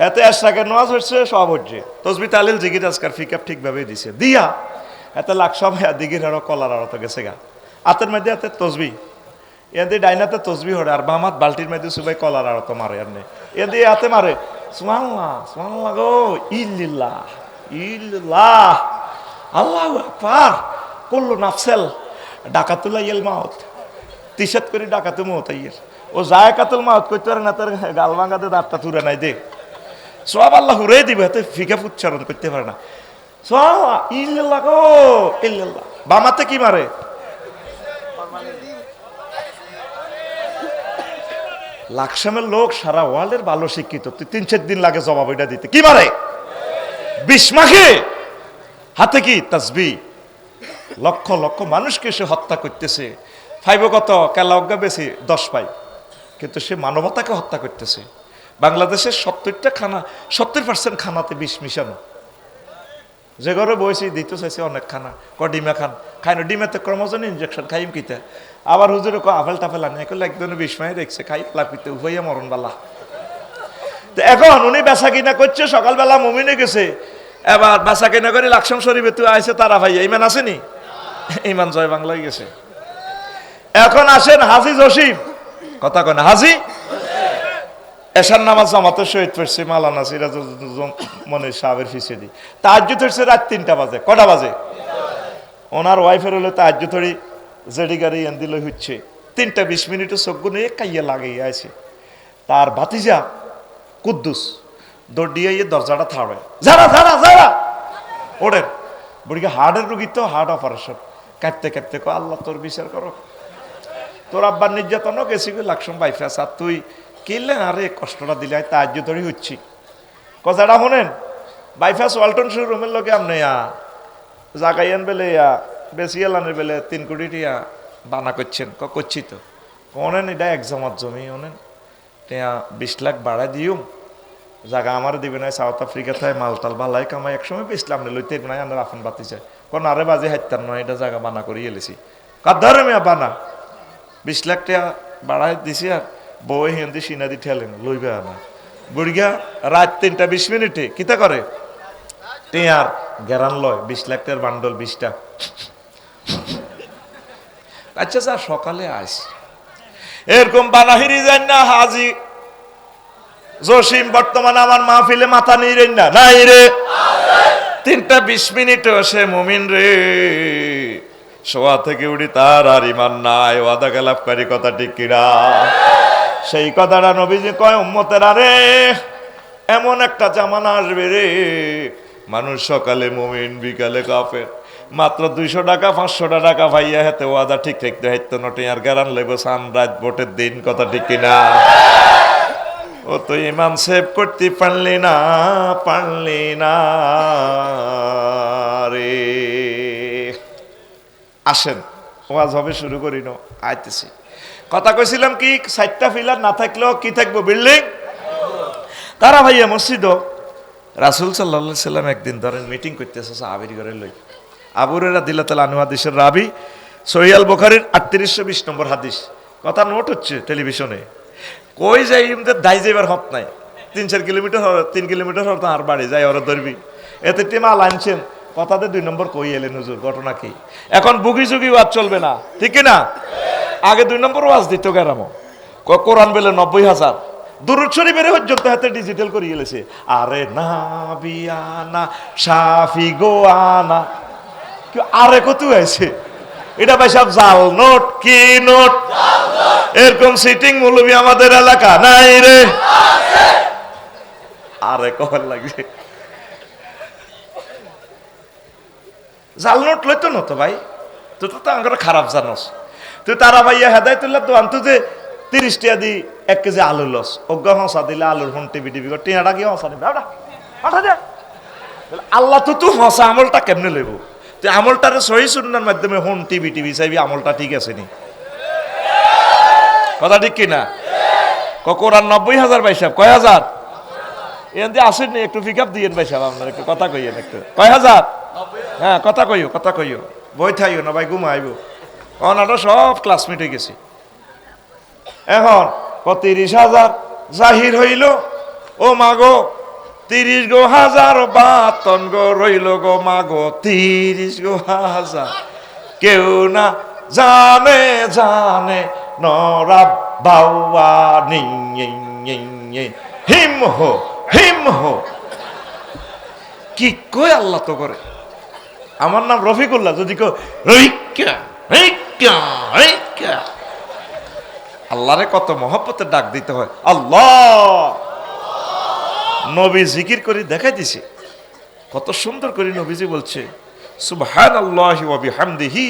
এতে এশরাকের নামাজ হচ্ছে সব হচ্ছে তসবি তালিল জিকির আজকার পিকআপ ঠিকভাবে দিছে দিয়া এতে লাখ সব দিঘির আরো কলার আরো তো গেছে গা হাতের মধ্যে হাতে তসবি এদি ডাইনাতে তসবি হরে আর বামাত বালতির মধ্যে সুবাই কলার আরো তো মারে এমনি এদি হাতে মারে সুবহানাল্লাহ গো ইল্লাল্লাহ ইল্লাল্লাহ আল্লাহু আকবার কুল্লু নাফসেল ডাকাতুল ইল মাউত তিশাত করে ডাকাতু মউত আইয়ের ও জায়কাতুল মাউত কইতে পারে না তার গাল ভাঙাতে দাঁতটা তুরে নাই দে সব আল্লাহ হুরে দিবে হাতে ফিকা উচ্চারণ করতে পারে না সুবহানাল্লাহ ইল্লাল্লাহ গো ইল্লাল্লাহ বামাতে কি মারে লাকসামের লোক সারা ওয়ার্ল্ডের ভালো শিক্ষিত তুই 3-4 দিন লাগে জবাব এটা দিতে কি মারে বিষ মাখে হাতে কি তাসবি লক্ষ লক্ষ মানুষকে সে হত্যা করতেছে ফাইব কত কেলা অজ্ঞা বেশি 10 পাই কিন্তু সে মানবতাকে হত্যা করতেছে বাংলাদেশের 70% খানাতে বিষ মিশানো যে ঘরে বসি দিতে চাইছে অনেক খানা ডিমা খান খাই না ডিমেতে ক্রমজন ইনজেকশন খাইম কিতা আবার হুজুরে আপেল টাফেল আনি এখন একজনে বিস্ময় দেখছে খাই লাপিতে উভয়ে মরণ বালা। তো এখন উনি বেচা কিনা করছে, সকালবেলা মুমিনে গেছে, এবার বেচা কিনা করে লাকসাম শরীফে তুই আইসে তারা ভাই ইমান আসেনি, ইমান জয় বাংলায় গেছে। এখন আসেন হাজি জসিম, কথা কয় না হাজি এশার নামাজ জামাতের শহীদ পড়ছে মালানা সিরাজ মনে সাহেবের ফিসে দি তাহাজ্জুদ হচ্ছে রাত 3টা বাজে, কটা বাজে? ওনার ওয়াইফের হলো তাহাজ্জুদ ধরি জেডি গাড়ি এন্দিল হচ্ছে 3টা 20 মিনিটে চোখ নিয়ে কাইয়া লাগিয়ে আছে। তার ভাতিজা কুদ্দুস দৌড় দিয়ে দরজাটা থাড়ে, যারা যারা যারা ওড়েন বুড়িকে হার্টের রুগী তো হার্ট অপারেশন, কাঁদতে কাঁদতে কো আল্লাহ তোর বিচার করো, তোর আব্বার নির্যাতন গেছি লাকসম বাইফাস আর তুই কিনলেন আরে কষ্টটা দিলে তাহাজ্জু ধরে হচ্ছি। কথাটা শোনেন, বাইফাস ওয়ালটন শোরুমের লোকে আপনি জাগাইয়ান বেলে বেশি এলানের বেলে 3 কোটি টিয়া বানা করছেন, করছি তো কনেন এটা একজমাত জমি ওনেন টিয়া 20 লাখ বাড়াই দিও জায়গা আমার দিবে না, সাউথ আফ্রিকা থেকে মালটাল বালাই কামাই একসময় বেসলাম না লইতে নাই আনার আফেন বাতি যায় কোন আরে বাজে হাইতার নয় এটা জায়গা বানা করে এলেছি কার ধরে মেয়া বানা 20 লাখ টাকা বাড়াই দিছি আর বই হিন্দি সিনা দি ঠেলেন লইবে না বুড়িয়া রাত 3টা 20 মিনিটে কিতা করে টিয়ার গেরান লয় 20 লাখ টাকার বান্ডল 20টা। আচ্ছা স্যার সকালে আইস এরকম বানাহিরি যান না হাজি জসিম বর্তমানে আমার মাহফিলে মাথা নেই রে না নাই রে 3টা 20 মিনিটে সে মুমিন রে শোয়া থেকে উঠি তার আর ইমান নাই, ওয়াদা খেলাপকারী কথা ঠিক কিনা? সেই কথাটা নবীজি কয় উম্মতের আরে এমন একটা জামানা আসবে রে মানুষ সকালে মুমিন বিকালে কাফের, মাত্র 200 টাকা 500 টাকা ভাইয়া হাতে ওয়াদা ঠিক থাকতে হাইতো নটে আর গারান লেব সান রাত ভোটের দিন, কথা ঠিক কিনা? ও তো ইমান সেভ করতে পারলি না রে। আসেন ওয়াজ হবে শুরু করি না আইতেছি। কথা কইছিলাম কি 4টা পিলার না থাকলেও কি থাকবো বিল্ডিং। তারা ভাইয়া মসজিদ রাসূল সাল্লাল্লাহু আলাইহি সাল্লাম একদিন ধরেন মিটিং করতেছে সাহাবীর ঘরে লই, আবু হুরায়রা রাদিয়াল্লাহু আনহু হাদিসের রাবি, সহিহ আল বুখারীর 3820 নম্বর হাদিস। কথা নোট হচ্ছে টেলিভিশনে, কই যাই ইমদের দাই যাইবার হত নাই, 3-4 কিলোমিটার 3 কিলোমিটার হতো আর বাড়ি যাই ওরা ধরবি এতে টিমাল আনছেন কথাতে 2 নম্বর কই এলেন হুজুর ঘটনা কি? এখন বুগি যুগি ওয়াজ চলবে না ঠিক না? আগে 2 নম্বর ওয়াজ দিত গেরামো কোরআন বেলে 90,000 দুরূদ শরীফের হজ্জত হাতে ডিজিটাল করে এলেছে। আরে না বিয়ানা শাফি গোয়ানা আরে কত আছে এটা ভাই সব জাল নোট, কি নোট? এরকম সিটিং মৌলবি আমাদের এলাকা নাই রে, আরে কখন লাগছে জাল নোট লইতো না তো ভাই, তুই তো আমার খারাপ জানোস। তুই তারা ভাইয়া হেদায়তুল্লাহ তো আনতো যে 30 টাকা দি 1 কেজি আলু লস অজ্ঞা হসা দিলে আলুর হন টিভি টিয়াটা কি হসা দিবে আল্লাহ তো তুই হসা আমলটা কেমনে লইব? তুই আমলটারে সহি সুন্নাহর মাধ্যমে হন টিভি চাইবি আমলটা ঠিক আছে নি? কথা ঠিক কিনা? কোরআন 90,000 ভাই সাহেব কয় হাজার এখান আসেননি একটু পিক আপ দিয়েন ভাই সাহেব আপনার একটু কথা কইয়েন একটু কয় হাজার? হ্যাঁ কথা কইও বই থাইও না ভাই ঘুমাইব অনাটা সব ক্লাসমেট হয়ে গেছে। এখন 30,000 জাহির হইল ও মাগো 30 গো হাজার বাতন গো রইল গো মাগো 30 গো হাজার কেউ না জানে নরাব বাউয়া হিম হো কি কই আল্লাহ তো করে। আমার নাম রফিকুল্লাহ, যদি কেউ আল্লাহরে কত মহব্বতের ডাক দিতে হয়। আল্লাহ নবী জিকির করে দেখাই দিছে কত সুন্দর করে। নবীজি বলছে সুবহানাল্লাহি ওয়া বিহামদিহি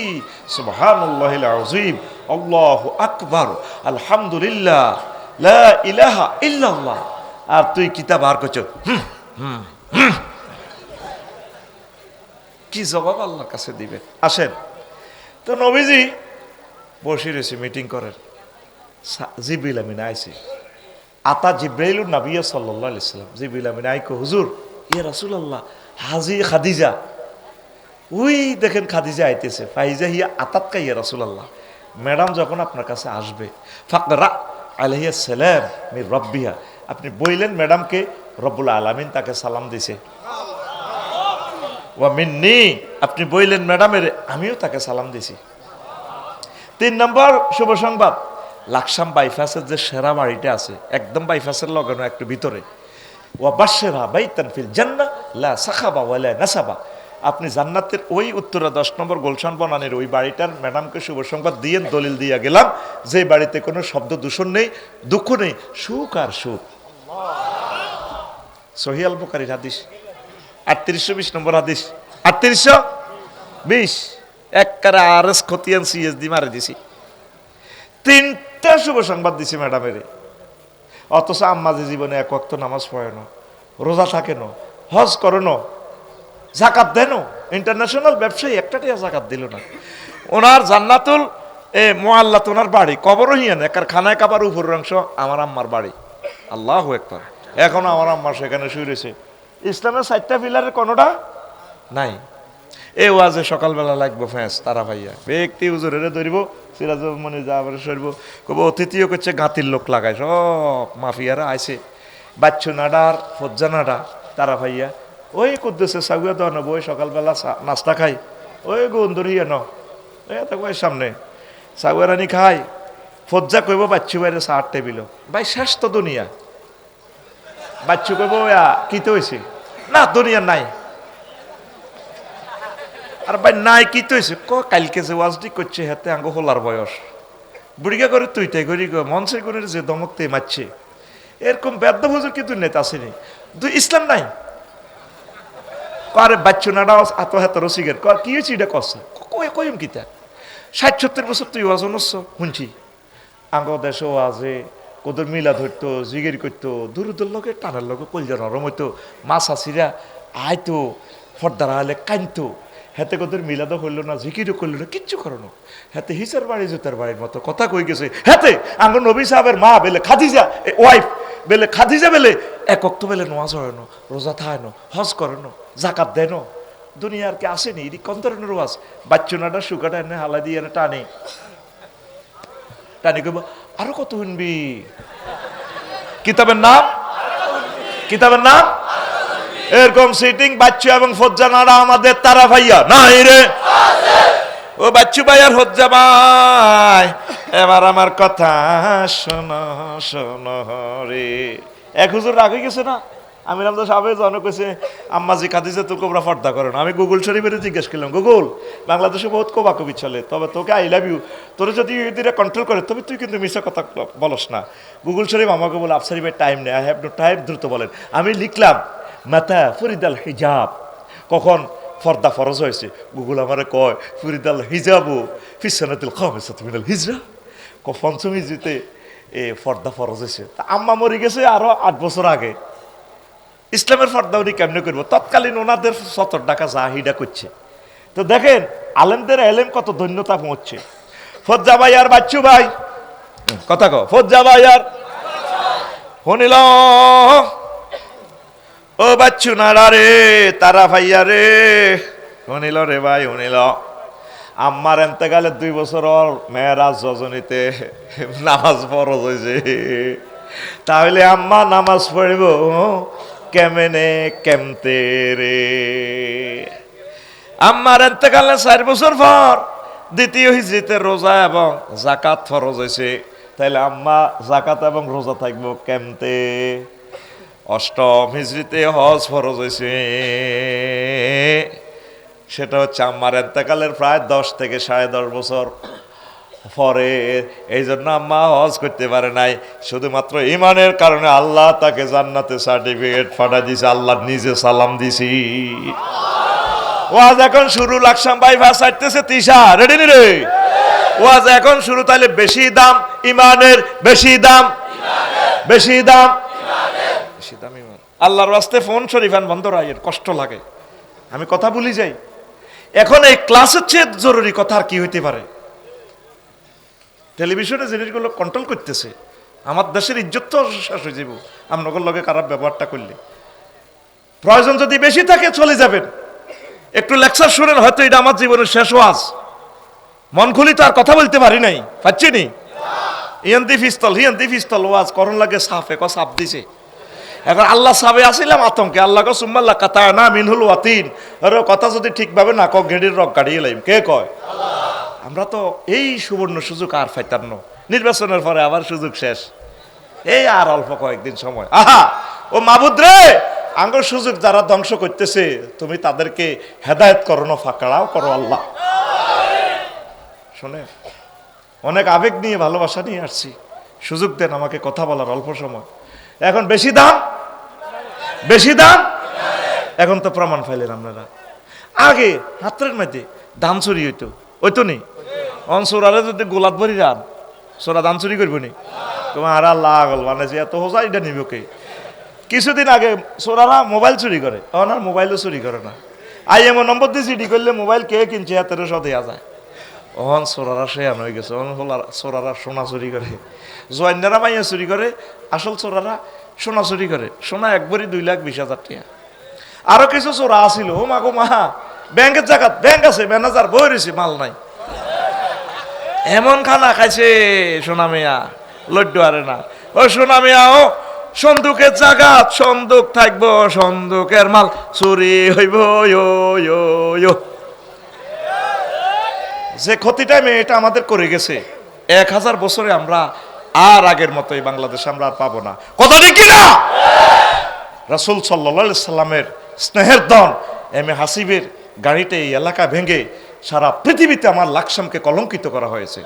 সুবহানাল্লাহিল আযীম আল্লাহু আকবার আলহামদুলিল্লাহ লা ইলাহা ইল্লাল্লাহ। আর তুই কিতাব আর করছ কি জবাব আল্লাহর কাছে দিবে? আসেন তো নবীজি বসে রয়েছে মিটিং করেন, জিবরিল আমিন আইছে আতা জিব্রাইলুন নবী সাল্লাল্লাহু আলাইহি সাল্লাম। জিবরিল আমিন আইকো হুজুর ইয়া রাসূলুল্লাহ হাজি খাদিজা ওই দেখেন খাদিজা আইতেছে, ফাইজা হিয়া আতাত কাইয়া রাসূলুল্লাহ, ম্যাডাম যখন আপনার কাছে আসবে, ফাকরা আলাইহিস সালাম মির রাব্বিহা, আপনি বললেন ম্যাডামকে রব্বুল আলামিন তাকে সালাম দিছে, ওয়া মিন্নি, আপনি বললেন ম্যাডামের আমিও তাকে সালাম দিছি। 3 নম্বর শুভ সংবাদ, লাকসাম বাইপাসের যে সেরা বাড়িটা আছে, একদম বাইপাসের লাগানো একটু ভিতরে, ওয়া বাশশিরা বাইতান ফিল জান্নাহ লা সাখাবা ওয়ালা নাসাবা, আপনি জান্নাতের ওই উত্তরা 10 নম্বর গুলশান বনানীর ওই বাড়িটার ম্যাডামকে শুভ সংবাদ দিয়ে দলিল দিয়া গেলাম যে বাড়িতে কোনো শব্দ দূষণ নেই, দুঃখ নেই, সুখ আর সুখ। সহিহ আল বুখারীর হাদিস 3820 নম্বর হাদিস, 3820, একবারে আরএস খতিয়ান সিএসডি মারে দিছি। 3টা শুভ সংবাদ দিছি ম্যাডামের, অথচ আম্মা যে জীবনে এক ওয়াক্ত নামাজ পড়ে না, রোজা থাকে না, হজ করে না, যাকাত দেন, ইন্টারন্যাশনাল ব্যবসায়ী, একটা টাকা যাকাত দিল না। ওনার জান্নাতুল মুআল্লাত ওনার বাড়ি, কবরও হিয়ান একার খানায় কাবার উপর অংশ আমার আম্মার বাড়ি, আল্লাহু আকবার। এখন আমার আম্মা সেখানে শুয়ে রয়েছে। ইসলামের 4টা পিলারের কোনোটা নাই। এ ওয়াজে সকালবেলা লাগবো ফ্যাঁস তারা ভাইয়া, ব্যক্তি হুজুরেরে ধরিব, সিরাজুল মনি যাবার সরব, কব অতিথিও করছে গাতির লোক লাগায়, সব মাফিয়ারা আইছে, বাচ্চু নাডার ফজ্জা নাডা তারা ভাইয়া, ওই কুদ্দুসে সাগুয়া দেওয়া নেবো, ওই সকালবেলা নাস্তা খাই, ওই গন্ধরিয়া ন ওই সামনে সাগুয়া রানি খাই, ফজ্জা কইব বাচ্চু বাইরে 60 টেবিল, ভাই শেষ তো দুনিয়া, বাচ্চু কইব কিতে হয়েছে না দুনিয়া নাই, আর ভাই নাই কি তো হয়েছে, কালকে যে ওয়াজটি করছে হাতে আঙ্গ হোলার বয়স, বুড়িগা করে তুইটাই করি মঞ্চে করে যে দমকতে মারছে, এরকম ব্যর্থ হুজুর কিন্তু নেতা আসেনি, ইসলাম নাই। আরে বাচ্চু নাডা এত হাত রসিগের কি হয়েছে এটা কষ্ট কইম কিতা, 60-70 বছর তুই ওয়াজ নস শুনছি, আঙ্গ দেশে ওয়াজে কোদের মিলা ধরতো, জিগির করতো, দূরদের লগে টানার লগে কলজা নরম হইতো, মাছ আসিরা আইতো, ফর্দারা হলে কানতো, হাতে কোদের মিলাদও করলো না, জিকিরও করলো না, কিচ্ছু করো না, হাতে হিসার বাড়ি জুতার বাড়ির মতো কথা কই গেছে। হাতে আঙ্গ নবী সাহেবের মা বেলে খাদিজা ওয়াইফ বেলে খাদিজা বেলে এক অক্ত বেলে নোয়াজ হয় না, রোজা থায় না, হজ করে না, জাকাত দেয় না, দুনিয়ার কে আসেনি, এটি কোন ধরনের ওয়াজ, বাচ্চুনাটা সুগাটা এনে হালা দিয়ে এনে টানে টানি কইব আরো কত শুনবি, কিতাবের নাম, কিতাবের নাম এরকম সিটিং বাচ্চু এবং ফজ্জা নাড়া আমাদের তারা ভাইয়া নাই রে, ও বাচ্চু ভাই আর ফজ্জা ভাই এবার আমার কথা শোনো শোনো রে। এক হুজুর রাগ হয়ে গেছে না, আমি রামদাস সাহেব জন কইছে আম্মাজি খাদিজা তো কোবরা পর্দা করে না, আমি গুগল শরীফের জিজ্ঞেস করলাম, গুগল বাংলাদেশে বহুত কোবাকবি চলে, তবে তোকে আই লাভ ইউ, তোরে যদি ইহুদিরা কন্ট্রোল করে তবে তুই কিন্তু মিশা কথা বলস না। গুগল শরীফ আমাকে বলে আফসারি ভাই টাইম নেই, আই হ্যাভ নো টাইম, দ্রুত বলেন। আমি লিখলাম মাতা ফরিদাল হিজাব, কখন ফর্দা ফরজ হয়েছে, গুগল আমারে কয় ফরিদাল হিজাবু ফিসানাতুল খামিসাতু মিনাল হিজরা, পঞ্চম হিজরিতে ফর্দা ফরজ হয়েছে। তা আম্মা মরে গেছে আরো 8 বছর আগে, ইসলামের ফর্দা উনি কেমনে করবো, তৎকালীন ওনাদের 70 টাকা জাহিদা করছে। তো দেখেন আলেমদের এলেম কত ধন্যতা পৌঁছছে। ফজ্জা ভাই আর বাচ্চু ভাই কথা কও, ফজ্জা ভাই আর শুনিল, ও বাচ্চু নাড়া রে তারা ভাইয়া রে, শুনিল রে ভাই শুনিল, আম্মার এন্তেকালে 2 বছর মেয়েরাজ রজনীতে নামাজ ফরজ হয়েছে, তাহলে আম্মা নামাজ পড়ব কেমনে কেমতে রে। আম্মার এন্তেকালে 4 বছর পর দ্বিতীয় হিজরিতে রোজা এবং জাকাত ফরজ হয়েছে, তাহলে আম্মা জাকাত এবং রোজা থাকবো কেমতে। অষ্টম হিজরিতে হজ ফরজ হয়েছে, সেটা হচ্ছে আম্মার এন্তেকালের প্রায় 10 থেকে 10.5 বছর পরে। এই জন্য আম্মা হজ করতে পারে নাই, শুধুমাত্র ইমানের কারণে আল্লাহ তাকে জান্নাতে সার্টিফিকেট পাঠা দিছে, আল্লাহ নিজে সালাম দিছি। ওয়াজ এখন শুরু, লাকসাম বাইপাস আসতেছে তিশা, রেডি নি রে? ওয়াজ এখন শুরু, তাহলে বেশি দাম ইমানের, বেশি দাম, বেশি দাম, বেশি দাম ইমান। আল্লাহর রাস্তে ফোন শরীফান বন্ধ রাখেন, কষ্ট লাগে, আমি কথা ভুলি যাই। এখন এই ক্লাসের চেয়ে জরুরি কথা আর কি হইতে পারে? টেলিভিশনে জিনিসগুলো কন্ট্রোল করতেছে, আমার দেশের ইজ্জত তো শেষ হয়ে যাব আপনাদের লগে খারাপ ব্যবহারটা করলে। প্রয়োজন যদি বেশি থাকে চলে যাবেন, একটু লেকচার শুনেন, হয়তো এটা আমার জীবনের শেষ ওয়াজ। মন খুলি তো আর কথা বলতে পারি নাই, পাচ্ছি নি। হিয়ান্তি পিস্তল ওয়াজ করন লাগে সাফে সাপ দিছে। এখন আল্লাহ সাবে আসিলাম আতঙ্কে, আল্লাহ সুম্মাল্লাহ কাতা না মিনহুল ওয়াতিন, আর কথা যদি ঠিকভাবে না ক ঘেড়ির রক গাড়িয়ে লাইম, কে কয়? আমরা তো এই সুবর্ণ সুযোগ আর ফাইতান্ন, নির্বাচনের পরে আবার সুযোগ শেষ, এই আর অল্প কয়েকদিন সময়। আহা ও মাবুদ রে, আঙ্গুর সুযোগ যারা ধ্বংস করতেছে, তুমি তাদেরকে হেদায়েত করো না, ফাঁকড়াও করো আল্লাহ। শোনে, অনেক আবেগ নিয়ে ভালোবাসা নিয়ে আসছি, সুযোগ দেন আমাকে কথা বলার অল্প সময়। এখন বেশি দাম এখন তো প্রমাণ ফাইলেন আপনারা। আগে হাতের মধ্যে ধান চুরি হইতো নি, অনসোরারে যদি গোলাত ভরি রান সোরা ধান চুরি করবো নি, তোমার আর আল্লাহ আগল মানে যে এত হোজা এটা নিব কে? কিছুদিন আগে সোরারা মোবাইল চুরি করে, এখন আর মোবাইলও চুরি করে না। এমন নম্বর দিয়ে সিডি করলে মোবাইল কে কিনছে হাতের দেওয়া যায়। অহন সোরারা সে হয়ে গেছে, সোরারা সোনা চুরি করে, জয়েন্দারা মাইয়া চুরি করে, আসল চোরারা সোনা চুরি করে। সোনা একবারই 2,20,000 টাকা। আরো কিছু চোরা আসিল, ও মা গো মা, ব্যাংকের জায়গাত ব্যাংক আছে, ম্যানেজার বই রয়েছে, মাল নাই। এমন খানা খাইছে সোনা মিয়া, লড্ডু আরে না। ও সোনা মিয়া, ও সন্দুকের জায়গাত সন্দুক থাকবো, সন্দুকের মাল চুরি হইব। যে ক্ষতিটা মেয়েটা আমাদের করে গেছে, 1000 বছরে আমরা আর আগের মতো এই বাংলাদেশে আমরা আর পাবো না। কথা ঠিক কিনা? রাসূল সাল্লাল্লাহু আলাইহি সাল্লামের স্নেহের ধন এম এ হাসিবের গাড়িতে এই এলাকা ভেঙে সারা পৃথিবীতে আমার লাকসামকে কলঙ্কিত করা হয়েছে।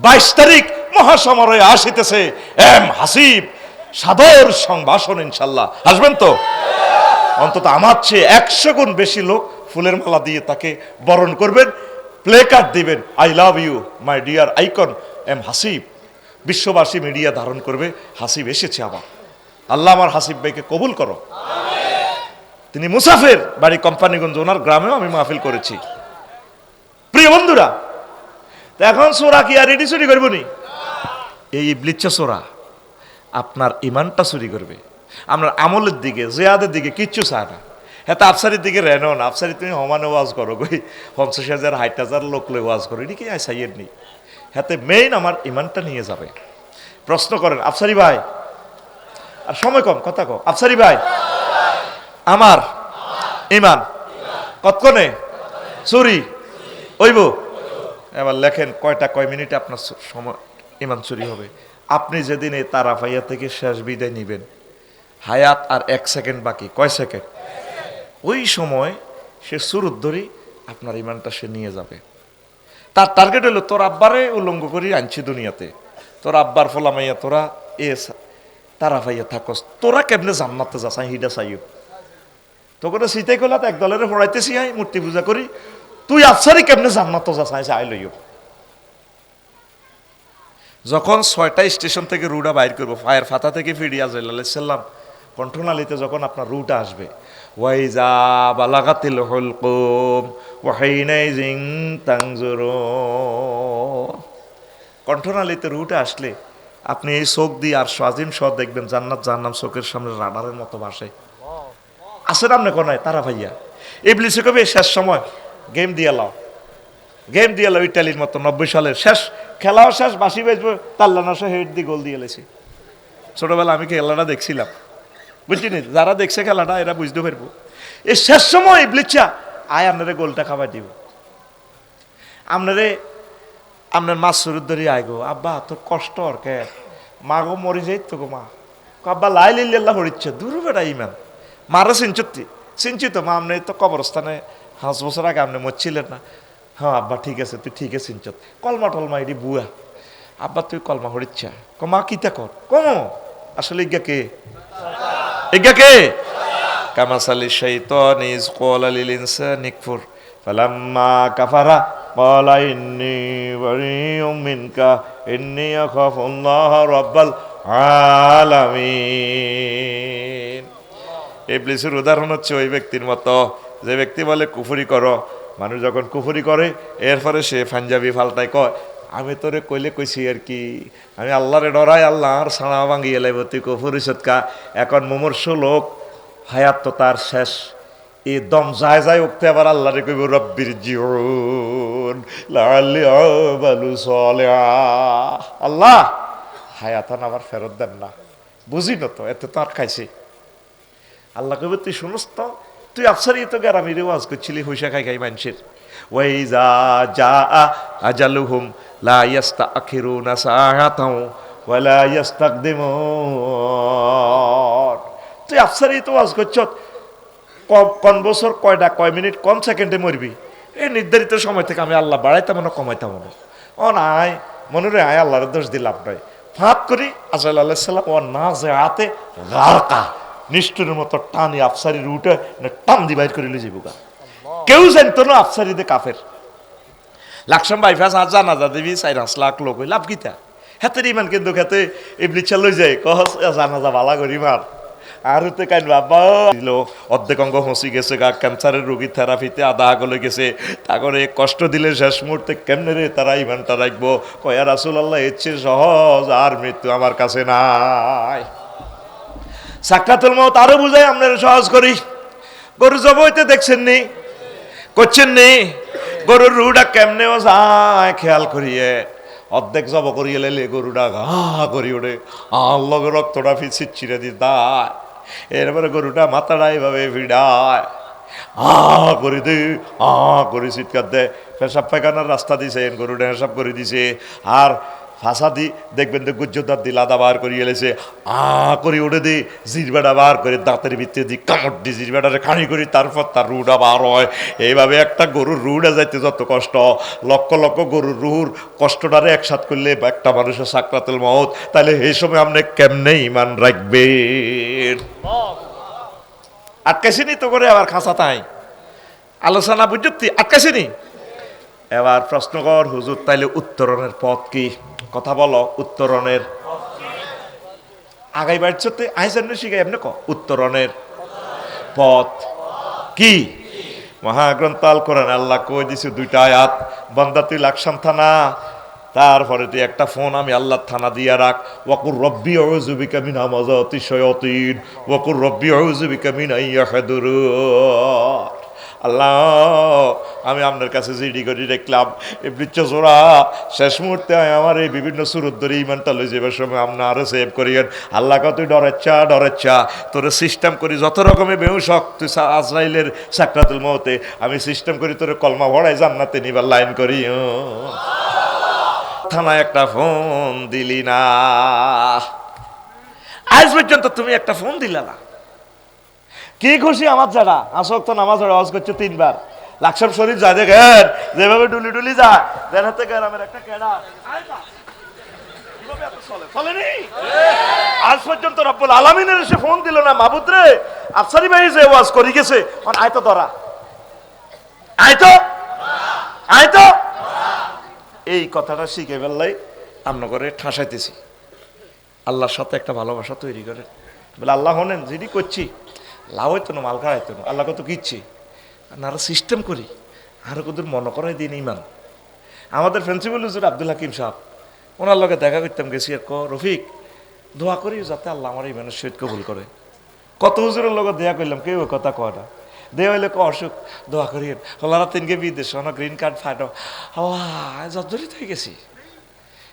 22 তারিখ মহাসমারোহে আসিতেছে এম হাসিব, সাদর সংভাষণ, ইনশাল্লাহ আসবেন তো? অন্তত আমার চেয়ে 100 গুণ বেশি লোক ফুলের মালা দিয়ে তাকে বরণ করবেন, প্লে কার্ড দিবেন, I love you my dear icon M Hasib. বিশ্ববাসী মিডিয়া ধারণ করবে, হাসিব এসেছে আবার। আল্লাহ আমার হাসিব ভাইকে কবুল করো। তিনি মুসাফির, বাড়ি কোম্পানিগঞ্জ, ওনার গ্রামেও আমি মাহফিল করেছি। প্রিয় বন্ধুরা, এখন সোরা কি আর এটি চুরি করবো নি? এই ইবলিচ্ছা সোরা আপনার ইমানটা চুরি করবে, আপনার আমলের দিকে, জিয়াদের দিকে কিচ্ছু চায় না। হ্যাঁ, আফসারির দিকে রেনো না, আফসারি তুমি সমানে ওয়াজ করো গই, 50,000 60,000 লোক লই ওয়াজ করো, এটি কি চাইয়ের নি। হাতে মেইন আমার ইমানটা নিয়ে যাবে। প্রশ্ন করেন, আফসারি ভাই, আর সময় কম, কথা কো, আফসারি ভাই আমার ইমান কতক্ষণে চুরি হইব? এবার লেখেন কয় মিনিটে আপনার সময় ইমান চুরি হবে। আপনি যেদিন এই তারাফাইয়া থেকে শেষ বিদায় নিবেন, হায়াত আর 1 সেকেন্ড বাকি, কয় সেকেন্ড? ওই সময় সে সুরত ধরি আপনার ইমানটা সে নিয়ে যাবে। তার টার্গেট হলো তোর আব্বারে উলঙ্গ করি আনছি দুনিয়াতে, তোর আব্বার ফলামাইয়া তোরা এ তারাফাইয়া থাকস, তোরা কেমনে জান্নাতে যাচাই হিডা চাইও তোকে শীতে কলা এক দলের পড়াইতেছি, আই মূর্তি পূজা করি, তুই আফসারি কেমনে জান্নাত যাচাইছে আই লইও। যখন 6টা স্টেশন থেকে রুটা বাইর করবো, ফায়ার ফাতা থেকে ফিরিয়া জাল্লাম কণ্ঠনালীতে যখন আপনার রুটা আসবে, ওয়াইজা বালাগাতিল হুলকুম ওয়াহিনাইজিং তানজুরুন, কণ্ঠনালীতে রুটা আসলে আপনি এই চোখ দিয়ে আর সাজিম সহ দেখবেন জান্নাত জাহান্নাম চোখের সামনে রাডারের মতো ভাসে। আসেন আপনি কোনায় তারা ভাইয়া, ইবলিসে কবে শেষ সময় গেম দিয়ে লাও, ইটালির মতো 90 সালের শেষ খেলাও শেষ, বাসি বেজবো, তাল্লানাশা হেড দিয়ে গোল দিয়ে এলেছি। ছোটবেলা আমি খেলাটা দেখছিলাম, বুঝছিনি, যারা দেখছে খেলাটা এরা বুঝতে পারবো। এই শেষ সময় ইবলিসা আয় আপনারে গোলটা খাবার দিব, আপনার মাছ শুরুর ধরে আয় গো, আব্বা তোর কষ্ট আর কে, মা গো মরি যাই তো গো মা, আব্বা লাই লিল্লাহ হরিচ্ছে, দূর বেড়া ইমান মারা চিনচিত মা, আপনি তো কবরস্থানে 5 বছর আগে আপনি মরছিলেন না? হ্যাঁ আব্বা ঠিক আছে, তুই ঠিক আছে চিনচত, কলমা টলমা এটি বুয়া, আব্বা তুই কলমা হরিচ্ছা, মা কিতা কর কম, আসলে ইজ্ঞা কে কামাসালি শাইতান ইজ ক্বালা লিল ইনসানি কফুর ফালাম্মা কাফারা ক্বালা ইন্নী বারিউম মিনকা ইন্নী আখাফুল্লাহ রাব্বাল আলামিন। ইবলিসের উদাহরণ হচ্ছে ওই ব্যক্তির মতো যে ব্যক্তি বলে কুফরি করো। মানুষ যখন কুফরি করে এরপরে সে পাঞ্জাবি ফাল্টায় কয়, আমি তোরে কইলে কইছি আর কি, আমি আল্লাহরে ডরাই, আল্লাহর ছাড়া ভাঙিয়ে লাইব, তুই কুফরি সৎকা। এখন মুমূর্ষ লোক হায়াত তো তার শেষ, এ দম যায় যায় উঠতে আবার আল্লাহ রে কইব রব্বির জিউন লাআল্লি আমালু সালিহা। আল্লাহ হায়াতান আবার ফেরত দেন না, বুঝি না তো এত তো আর খাইছি। আল্লাহ কইব তুই শুনস তো, তুই আফসারি তো গ্রামে রেওয়াজ করছিলি হুইসা খাই খাই মানুষের। ওয়াইজা জা আজালুহুম লা ইস্তাখিরুনা সাআতাও ওয়ালা ইস্তাকদিমুন। তুই আফসারি তো ওয়াজ করছ, কোন বছর কয়টা কয় মিনিট কোন সেকেন্ডে মরবি, এই নির্ধারিত সময় থেকে আমি আল্লাহ বাড়াইতাম না কমাইতাম না। ও নাই মনে রে আয় আল্লাহর দোষ দিলাম নয়, ফাঁক করি আজরাইল আলাইহিস সালাম ও না যে হাতে গারকা নিষ্ঠুরের মতো টানি আফসারির উঠে টান দি বাইর করে লিয়ে যাবো গা। কেউ জানতো না আফসারি দে কাফের। লাকসাম বাইফাস আজ জানাজা দেবী 4-5 লাখ লোক হই লাভ গীতা হাতের ইমান, কিন্তু খেতে ইবলিস লই যায় কহ জানাজা ভালা করি মার আর হতে কাইন বাবা দিল অর্ধেক অঙ্গ হসি গেছে গা, ক্যান্সারের রোগী থেরাপিতে আধা আগলে গেছে, তারপরে কষ্ট দিলে শেষ মুহূর্তে কেমনে রে তারা ইমানটা রাখবো। কয়া রাসূলুল্লাহ এর চেয়ে সহজ আর মৃত্যু আমার কাছে নাই। সাকরাতুল মউত আরো বুঝাই আপনারা সহজ করি। গরু জবাইতে দেখছেন নি, করছেন নি, গরুর রুটা কেমনে ও যায় খেয়াল করিয়ে অর্ধেক জব করিয়ে লেলে গরুটা ঘা করি ওঠে, আল্লাহ রক্তটা ফিরছিট ছিঁড়ে দি দায়, এরপরে গরুটা মাথাটা এইভাবে ভিড়ায় করে দে করে চিৎকার দেয়, পেশাব পায়খানার রাস্তা দিছে গরুটা হেসাব করে দিছে। আর ফাঁসা দি দেখবেন তো গুজ্জদার দিল আদা বার করিয়ে এলেছে করে উঠে দি জিরবাটা বার করে দাঁতের ভিতরে দি কামড় দি জিরবাটারে খানি করি, তারপর তার রুটা বার হয়। এইভাবে একটা গরুর রুটা যাইতে যত কষ্ট, লক্ষ লক্ষ গরুর রুর কষ্টটারে একসাথ করলে একটা মানুষের সাকরাতুল মউত, তাহলে এই সময় আপনি কেমনে ইমান রাখবেন? আটকাইছিনি তো করে আবার খাঁচা তাই আলোচনা বুঝতি আটকাইছিনি। এবার প্রশ্ন কর হুজুর তাইলে উত্তরণের পথ কি? কথা বলো, উত্তরণের আগাই বাড়ছে আইসেন শিখাই এমনি ক উত্তরণের পথ কি? মহাগ্রন্থ আল কোরআন আল্লাহ কই দিছে 2টা আয়াত, বান্দা তুই লাকসাম থানা, তারপরে তুই একটা ফোন আমি আল্লাহ থানা দিয়া রাখ। ওয়াকুর রব্বি আউযু বিকা মিন হামাযাতি শায়াতিন ওয়াকুর রব্বি আউযু বিকা মিন আইয়াহদুরুন। আল্লাহ আমি আপনার কাছে জিডি করি দেখলাম ইবলিস জোড়া শেষ মুহূর্তে আমার এই বিভিন্ন সুরত ধরে ইমানটা লই যাবার সময় আপনি আরো সেভ করিয়েন। আল্লাহ কত তুই ডরেচ্ছা তোর সিস্টেম করি যত রকমের বেহুশক তুই আজরাইলের সাকরাতুল মউতে আমি সিস্টেম করি তোর কলমা ভরাই জান্নাতে নিবার লাইন করি। থানায় একটা ফোন দিলি না, আজ পর্যন্ত তুমি একটা ফোন দিলা না, কি খুশি আমার যারা আসক তো নামাজ আওয়াজ করছে 3 বার লাকসাম শরীফ যায় দেখেন যেভাবে ডুলি ডুলি যায় দেন হাতে গ্রামের একটা কেডা আজ পর্যন্ত রব্বুল আলামিনের এসে ফোন দিল না। মাহবুদ রে আফসারি ভাই যে ওয়াজ করি গেছে আয় তো ধরা আয় তো এই কথাটা শিখে ফেললাই আমরা করে ঠাসাইতেছি। আল্লাহর সাথে একটা ভালোবাসা তৈরি করেন, বলে আল্লাহ হনেন যেটি করছি লাভ হইতো না মাল খাওয়াইতো না, আল্লাহ কত কিচ্ছি আর আরো সিস্টেম করি আরো কত মনে করাই দিন ইমান। আমাদের প্রিন্সিপাল হুজুর আব্দুল হাকিম সাহেব ওনার লগে দেখা করতাম, গেছি আর রফিক দোয়া করি যাতে আল্লাহ আমার ইমানের সহিত কবুল করে। কত হুজুরের লগে দেয়া করলাম, কেউ কথা কয় না, দেয়া হইলে অসুখ দোয়া করি হলারা 3কে বিদেশ গ্রিন কার্ড ফাটো আল্লাহ জর্জরিত হয়ে গেছি।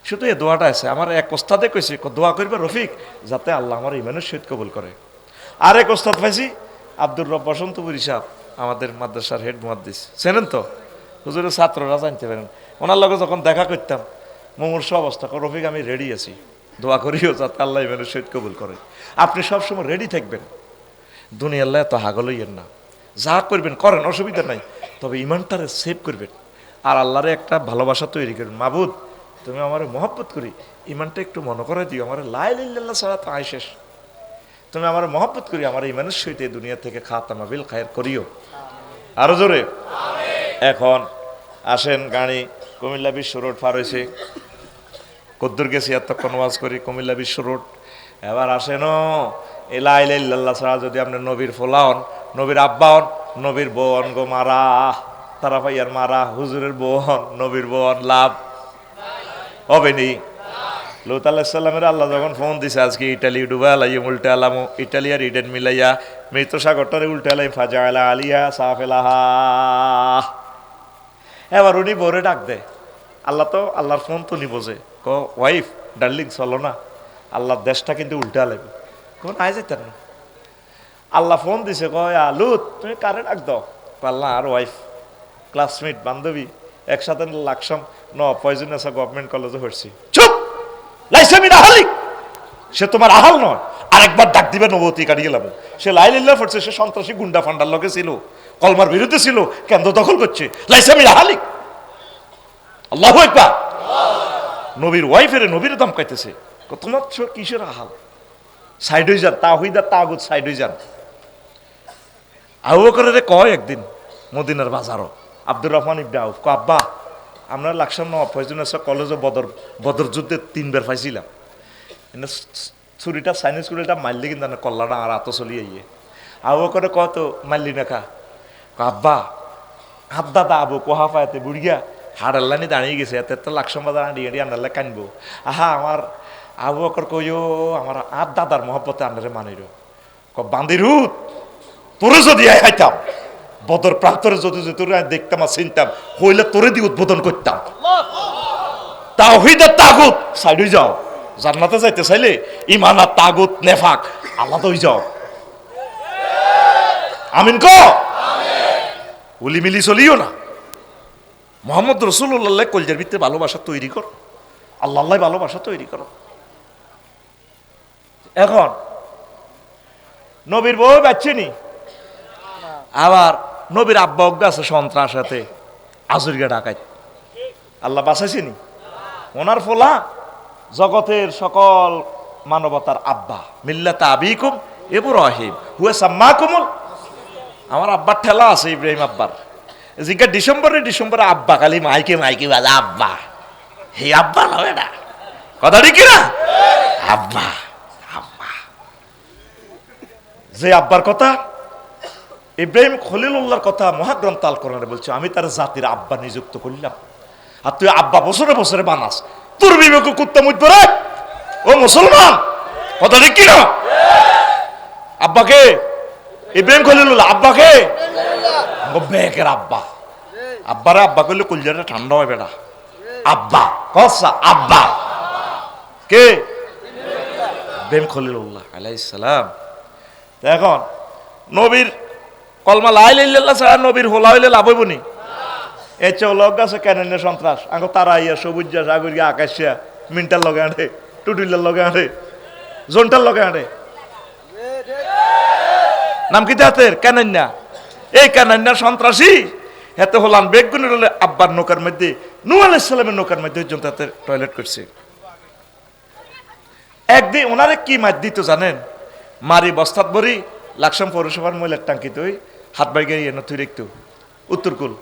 শুধু এই দোয়াটা আছে আমার এক ওস্তাদে কইছে দোয়া করবে রফিক যাতে আল্লাহ আমার ইমানের সহিত কবুল করে। আরেক ওস্তাদ পাইছি আব্দুর রব বসন্তপুরী সাহেব আমাদের মাদ্রাসার হেড মুহাদ্দিস, চেনেন তো হুজুরের ছাত্ররা জানতে পারেন। ওনার লগে যখন দেখা করতাম মুমূর্ষু অবস্থা, রফিক আমি রেডি আছি দোয়া করিও যাতে আল্লাহ ইমানের সহিত কবুল করে। আপনি সবসময় রেডি থাকবেন, দুনিয়াল্লাহ এত হাগল হইয়েন না, যা করবেন করেন অসুবিধা নাই, তবে ইমানটারে সেভ করবেন আর আল্লাহরে একটা ভালোবাসা তৈরি করবেন। মাবুদ তুমি আমার মহব্বত করি ইমানটা একটু মনে করে দিও, আমার লা ইলাহা ইল্লাল্লাহ ছাড়া তো আয় শেষ, তুমি আমার মহব্বত করি আমার ইমানের সহিত এই দুনিয়া থেকে খাতামা বিল খায়ের করিও আরো জোরে। এখন আসেন গাড়ি কুমিল্লা বিশ্ব রোড পার হয়েছে, কদ্দুর গেছি এতক্ষণ ওয়াজ করি কুমিল্লা বিশ্ব রোড। এবার আসেন এ লা ইলাহা ইল্লাল্লাহ ছাড়া যদি আপনি নবীর ফোলাওন নবীর আব্বাওন নবীর বোন গো মারা তারা ভাইয়ার মারা হুজুরের বোন নবীর বোন লাভ হবে নি, লুত আলাইহিস সালামের আল্লাহ যখন ফোন দিছে আজকে ইটালি ডুবা লাইম উল্টা আলামো ইটালি আর ইডেন মিলাইয়া মৃত সাগরটারে উল্টা আলাই ফাজালা আলিয়া সাফেলাহা। এবার উনি বরে ডাক দেয়, আল্লাহ তো আল্লাহর ফোন তো নি বোঝে, ক ওয়াইফ ডার্লিং চলো না, আল্লাহর দেশটা কিন্তু উল্টা লাগবে, কোন আয় যেতেন না। আল্লাহ ফোন দিছে, কয় লুত তুমি কারে ডাক দাও, আল্লাহ আর ওয়াইফ ক্লাসমেট বান্ধবী একসাথে লাকসাম পয়জনেসা গভর্নমেন্ট কলেজে পড়ছি। চুপ লাইসামিন আহালিক, সে তোমার আহাল নয়, আরেকবার ডাক দিবে নবতী কাটিয়ে গেলাম। সে লাইলিল্লাহ পড়ছে, সে সন্ত্রাসী গুন্ডা ফান্ডার লোকে ছিল, কলমার বিরুদ্ধে ছিল, কেন্দ্র দখল করছে। লাইসামিন আহালিক, আল্লাহু আকবার। নবীর ওয়াইফের নবীর দাম কাইতেছে, তোমার কিসের আহাল, সাইড হয়ে যান, তাওহীদ আর তাগুত সাইড হয়ে যান। আবু বকরের কয় একদিন মদিনার বাজারও আব্দুর রহমান ইবনে আউফ, আব্বা আমরা লাকসাম ফয়জুন্নেসা কলেজে বদর যুদ্ধে 3 বার পাইছিলাম, ছুরিটা চাইনিজ ছুরিটা মারলি কিন্তু কল্লাটা আর আত চলি আইয়ে। আবু বকরে কত মারলি না খা, আব্বা হাত দাদা আবু কোহা পায়াতে বুড়িয়া হাড় আল্লানি দাঁড়িয়ে গেছে, এতে তো লাকসাম বাজার আঁড়িয়ে আন্ডারলে কানবো। আহা আমার আবু বকর কইও আমার আপ দাদার মহব্বতে আন্ডারে মানির বান্দিরুত, তোরে যদি খাইতাম বদর প্রান্তরে যদি তোরে দেখতাম আর চিনতাম, হইলে তোরে দিয়ে উদ্বোধন করতাম। তাওহীদ আর তাগুত সাইড হয়ে যাও, জান্নাতে যাইতে চাইলে ঈমান আর তাগুত নেফাক আলাদা হয়ে যাও। আমিন কো উলি মিলি চলিও না। মুহাম্মদ রাসূলুল্লাহ কলজার ভিতরে ভালোবাসা তৈরি করো, আল্লাহ ভালোবাসা তৈরি করো। এখন নবীর বউ বাচ্চিনি, আবার নবীর আব্বা অজ্ঞা আছে সন্ত্রাস সাথে আজুরিয়া ডাকাত, আল্লাহ বাঁচাইছিনি। ওনার ফোলা জগতের সকল মানবতার আব্বা, মিল্লাতা আবিকুম ইব্রাহিম হুয়া সাম্মাকুমুল, আমার আব্বার ঠেলা আছে ইব্রাহিম আব্বার। জিজ্ঞা ডিসেম্বরে আব্বা খালি মাইকে বাজা আব্বা, হে আব্বা নয় না, কথা ঠিক না, আব্বা আব্বা। যে আব্বার কথা ইব্রাহিম খলিলুল্লাহর কথা মহাগ্রন্থ আল কোরআনে বলছে, আমি তার জাতির আব্বা নিযুক্ত করলাম, আর তুই আব্বা বছরে বছরে বানাস, তোর বিবেক কুত্তা মুজবে রে ও মুসলমান, কথা ঠিক না। আব্বাকে ইব্রাহিম খলিলুল্লাহ, আব্বাকে বেকের আব্বা, আব্বারে আব্বা করলে কলজাটা ঠান্ডা হয় বেটা, আব্বা কসা আব্বা কে ইব্রাহিম খলিলুল্লাহ আলাইহিস সালাম। এখন নবীর কলমা লা ইলাহা ইল্লাল্লাহ ছাড়া নবীর হোলা হইলে লাভ হইব নি? এ চৌলক গাছে কেন সন্ত্রাস আঙ্গো তারা ইয়া সবুজ সাগরিয়া আকাশিয়া মিন্টার লগে আনে, টুটুলার লগে আনে, জোনটার লগে আনে, নাম কি তাদের কেনান্যা। এই কেনান্যা সন্ত্রাসী হেতে হলান বেগুনের হলে আব্বার নৌকার মধ্যে নূহ আলাইহিস সালামের নৌকার মধ্যে তাতে টয়লেট করছে। একদিন ওনারে কি মার দিত জানেন? মারি বস্তাত বরি লাকসাম পৌরসভার ময়লার টাঙ্কি তুই হাত বাই গিয়ে তুই রেখতো উত্তরকুল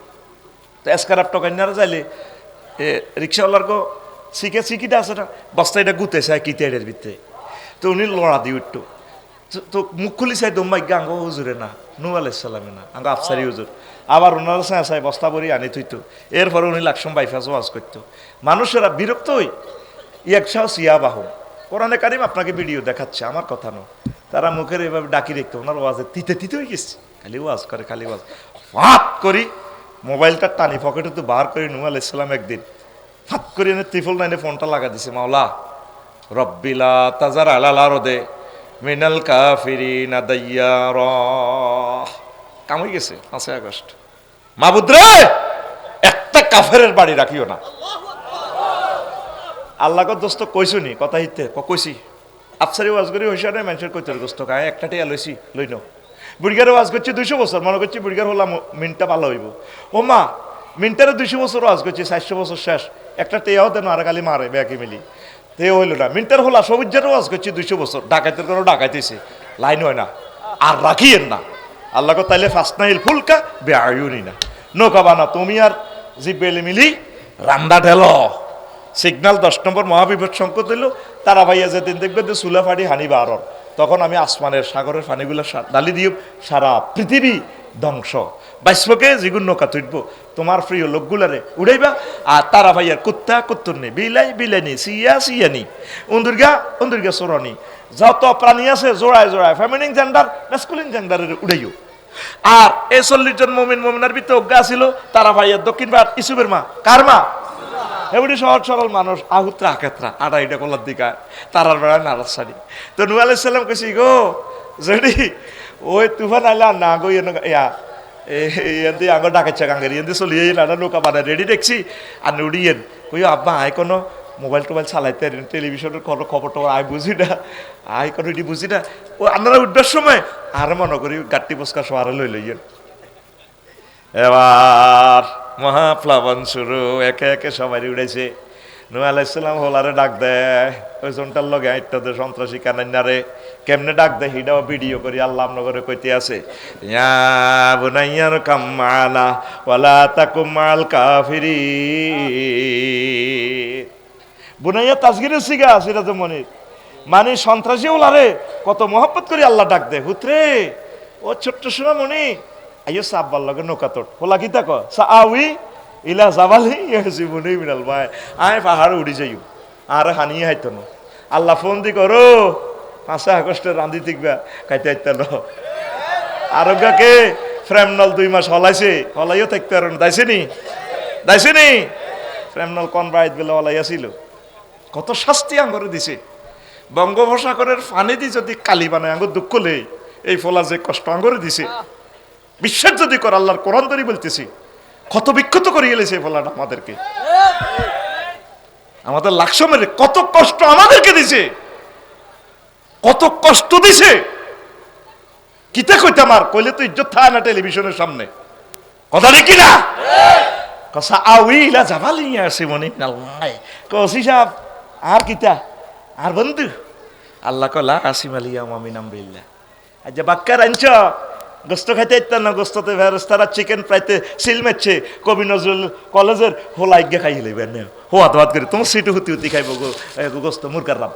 তো এসকারাপ টকান্যারা যাইলে রিক্সাওয়ালার গো শিকিটা আছে না, বস্তা এটা গুতে চায় কিতের ভিতরে, তো উনি লড়া দিয়ে উঠতো, তো মুখ খুলি চাই দম্মাই আঙ্গ হুজুরে না, নূহ আলাইহিস সালামে না, আঙ্গ আফসারি হুজুর, আবার ওনারা চাই বস্তা বরি আনি থইতো। এরপরে উনি লাকসাম বাইফাস ওয়াজ করতো, মানুষেরা বিরক্ত হই একসাহ সিয়া বাহন। কোরআনে কারিম আপনাকে ভিডিও দেখাচ্ছে, আমার কথা নয়, তারা মুখের এভাবে ডাকি রেখতো, ওনার ওয়াজে তিতে হয়ে গেছে, খালি ওয়াজ করে খালি ওয়াজ। ফাঁত করি মোবাইলটা টানি পকেটে তো বার করি, নূহ আলাইহিস সালাম একদিন ফাঁত করে এনে ত্রিফল নাইনে ফোনটা লাগা দিছে, মাওলা রব্বিলা তাজার আলালা রদে মিনাল কাফিরিনা দাইয়ারা, কাম হয়ে গেছে 5 আগস্ট। মাবুদ রে একটা কাফেরের বাড়ি রাখিও না। আল্লাহ দোস্ত কইছো নি কথা হিতে কইছি, আফসারি ওয়াজ করি হইসা নাই মানুষের কইতর দোস্ত গায়ে একটা টিয়া লইছি লই নাও। বুড়িগারে ওয়াজ করছি 200 বছর, মনে করছি বুড়িগার হলাম মিনটা ভালো হইব। ও মা মিনটারে 200 বছর ওয়াজ করছি, 400 বছর শেষ, একটা টিয়াও দেন আর খালি মারে ব্যাকে মিলি, তে হইল না। মিনটার হলা সবুজের ওয়াজ করছি 200 বছর, ডাকাইতের কোনো ডাকাইতেছে লাইন হয় না, আর রাখিয়েন না। আল্লাহ তাইলে ফাসনাইল ফুলকা বেআয়ুনি না, নৌকা বানা তুমি আর জিব্বেলে মিলি রান্দা ঢেলো। সিগনাল 10 নম্বর মহাবিপদ সংকট হইল, তারা ভাইয়া যেদিন দেখবে যে চুলা ফাড়ি হানি বারর, তখন আমি আসমানের সাগরের পানিগুলো ডালি দিয়ে সারা পৃথিবী ধ্বংস। বাইশকে যেগুন নৌকা তুটবো তোমার প্রিয় লোকগুলারে উড়াইবা, আর তারা ভাইয়ার কুত্তা কুত্তুরনি, বিলাই বিলাইনি, সিয়া সিয়ানি, উন্দুরগা উন্দুরগা চোরনি, যত প্রাণী আছে জোড়ায় জোড়ায় ফেমিনিন জেন্ডার ম্যাসকুলিন জেন্ডারের উড়াইও। আর এই 40 জন মুমিন মুমিনার ভিতরে অজ্ঞা ছিল তারা ভাইয়ার দক্ষিণ ভারত ইসুবের মা, কার মা? এমনি সহজ সরল মানুষ, আহুত্রা আকেত্রা আড়াইটা কলার দিকা তারার বেড়ায় নারাজ সারি। তো নূহ আলাইহিস সালাম কইছি গো যদি ওই তুফান আইলা না গো ইয়া এদি আঙ্গ ডাকাচ্ছা গাঙ্গের এদি চলিয়ে নানা নৌকা বানায় রেডি দেখছি আর উড়িয়েন কই আব্বা আয় কোনো মোবাইল টোবাইল চালাইতে টেলিভিশনের কোনো খবর টবর আয় বুঝি না, আয় কোনো এটি বুঝি না। ও আপনারা উঠবার সময় আর মনে করি গাট্টি বসকা সোয়ারে লই লইয়েন। এবার মহাপ্লাবন শুরু, একে একে সবাই উড়েছে। নূহ আলাইহিস সালাম হোলারে ডাক দেয়, ওই জনটার লগে আইত্তাদের সন্ত্রাসী কানাইনারে কেমনে ডাক দেয় হিডাও ভিডিও করি আল্লাহ নগরে কইতে আছে, ইয়া বুনাইয়ার কাম্মানা ওয়ালা তাকুম মাল কাফিরিন। বুনাইয়া তাসগিরের সিগা সিরাজ মনির, মানে সন্ত্রাসী হোলারে কত মহব্বত করি আল্লাহ ডাক দেয়, হুতরে ও ছোট্ট সোনা মনি আইয়ো সাব্বার লগে নৌকা তোট হোলা কি তাক সাউই ইলা জাবালি ইয়াজিবুনি মিনাল মায়, আয় পাহাড় উড়ি যাইও আর হানিয়ে হাইতো না। আল্লাহ ফোন দি করো 5 আগস্টে রান্ধি দিকবা খাইতে আইতে ন আরোগ্যকে ফ্রেমনল 2 মাস হলাইছে, হলাইও থাকতে আর দাইছে নি ফ্রেমনল কোন বাইত বেলা হলাই আছিল, কত শাস্তি আঙ্গরে দিছে। বঙ্গোপসাগরের পানি দি যদি কালি বানায় আঙ্গুর দুঃখ লেই এই ফলা যে কষ্ট আঙ্গরে দিছে, বিশ্বাস যদি কর আল্লাহর কোরআন ধরে বলতেছি কত বিক্ষত করে গেলেছে ফলাটা আমাদেরকে, আমাদের লাকসো মেরে কত কষ্ট আমাদেরকে দিছে, কত কষ্ট দিছে। কিতা কইতাম আর কইলে তো ইজ্জত থাকে না টেলিভিশনের সামনে, কথা দেখি না কসা আউইলা জাবালিয়া আছে মনে নাই কসি সাহেব আর কিতা আর বন্ধু আল্লাহ কলা আসিম আলিয়া মামিন আমরিল্লাহ। আজ বাক্কার আনছ গোস্ত খাইতে ইত্যাদ না, গোস্ততে ফেরেস্তারা চিকেন প্রাইতে সিল মারছে, কবি নজরুল কলেজের হোলা আজ্ঞা খাই লইবেন হোয়াত হাত করে তোমার সিটু হুতি হুতি খাইব গোস্ত মুরকার রাম।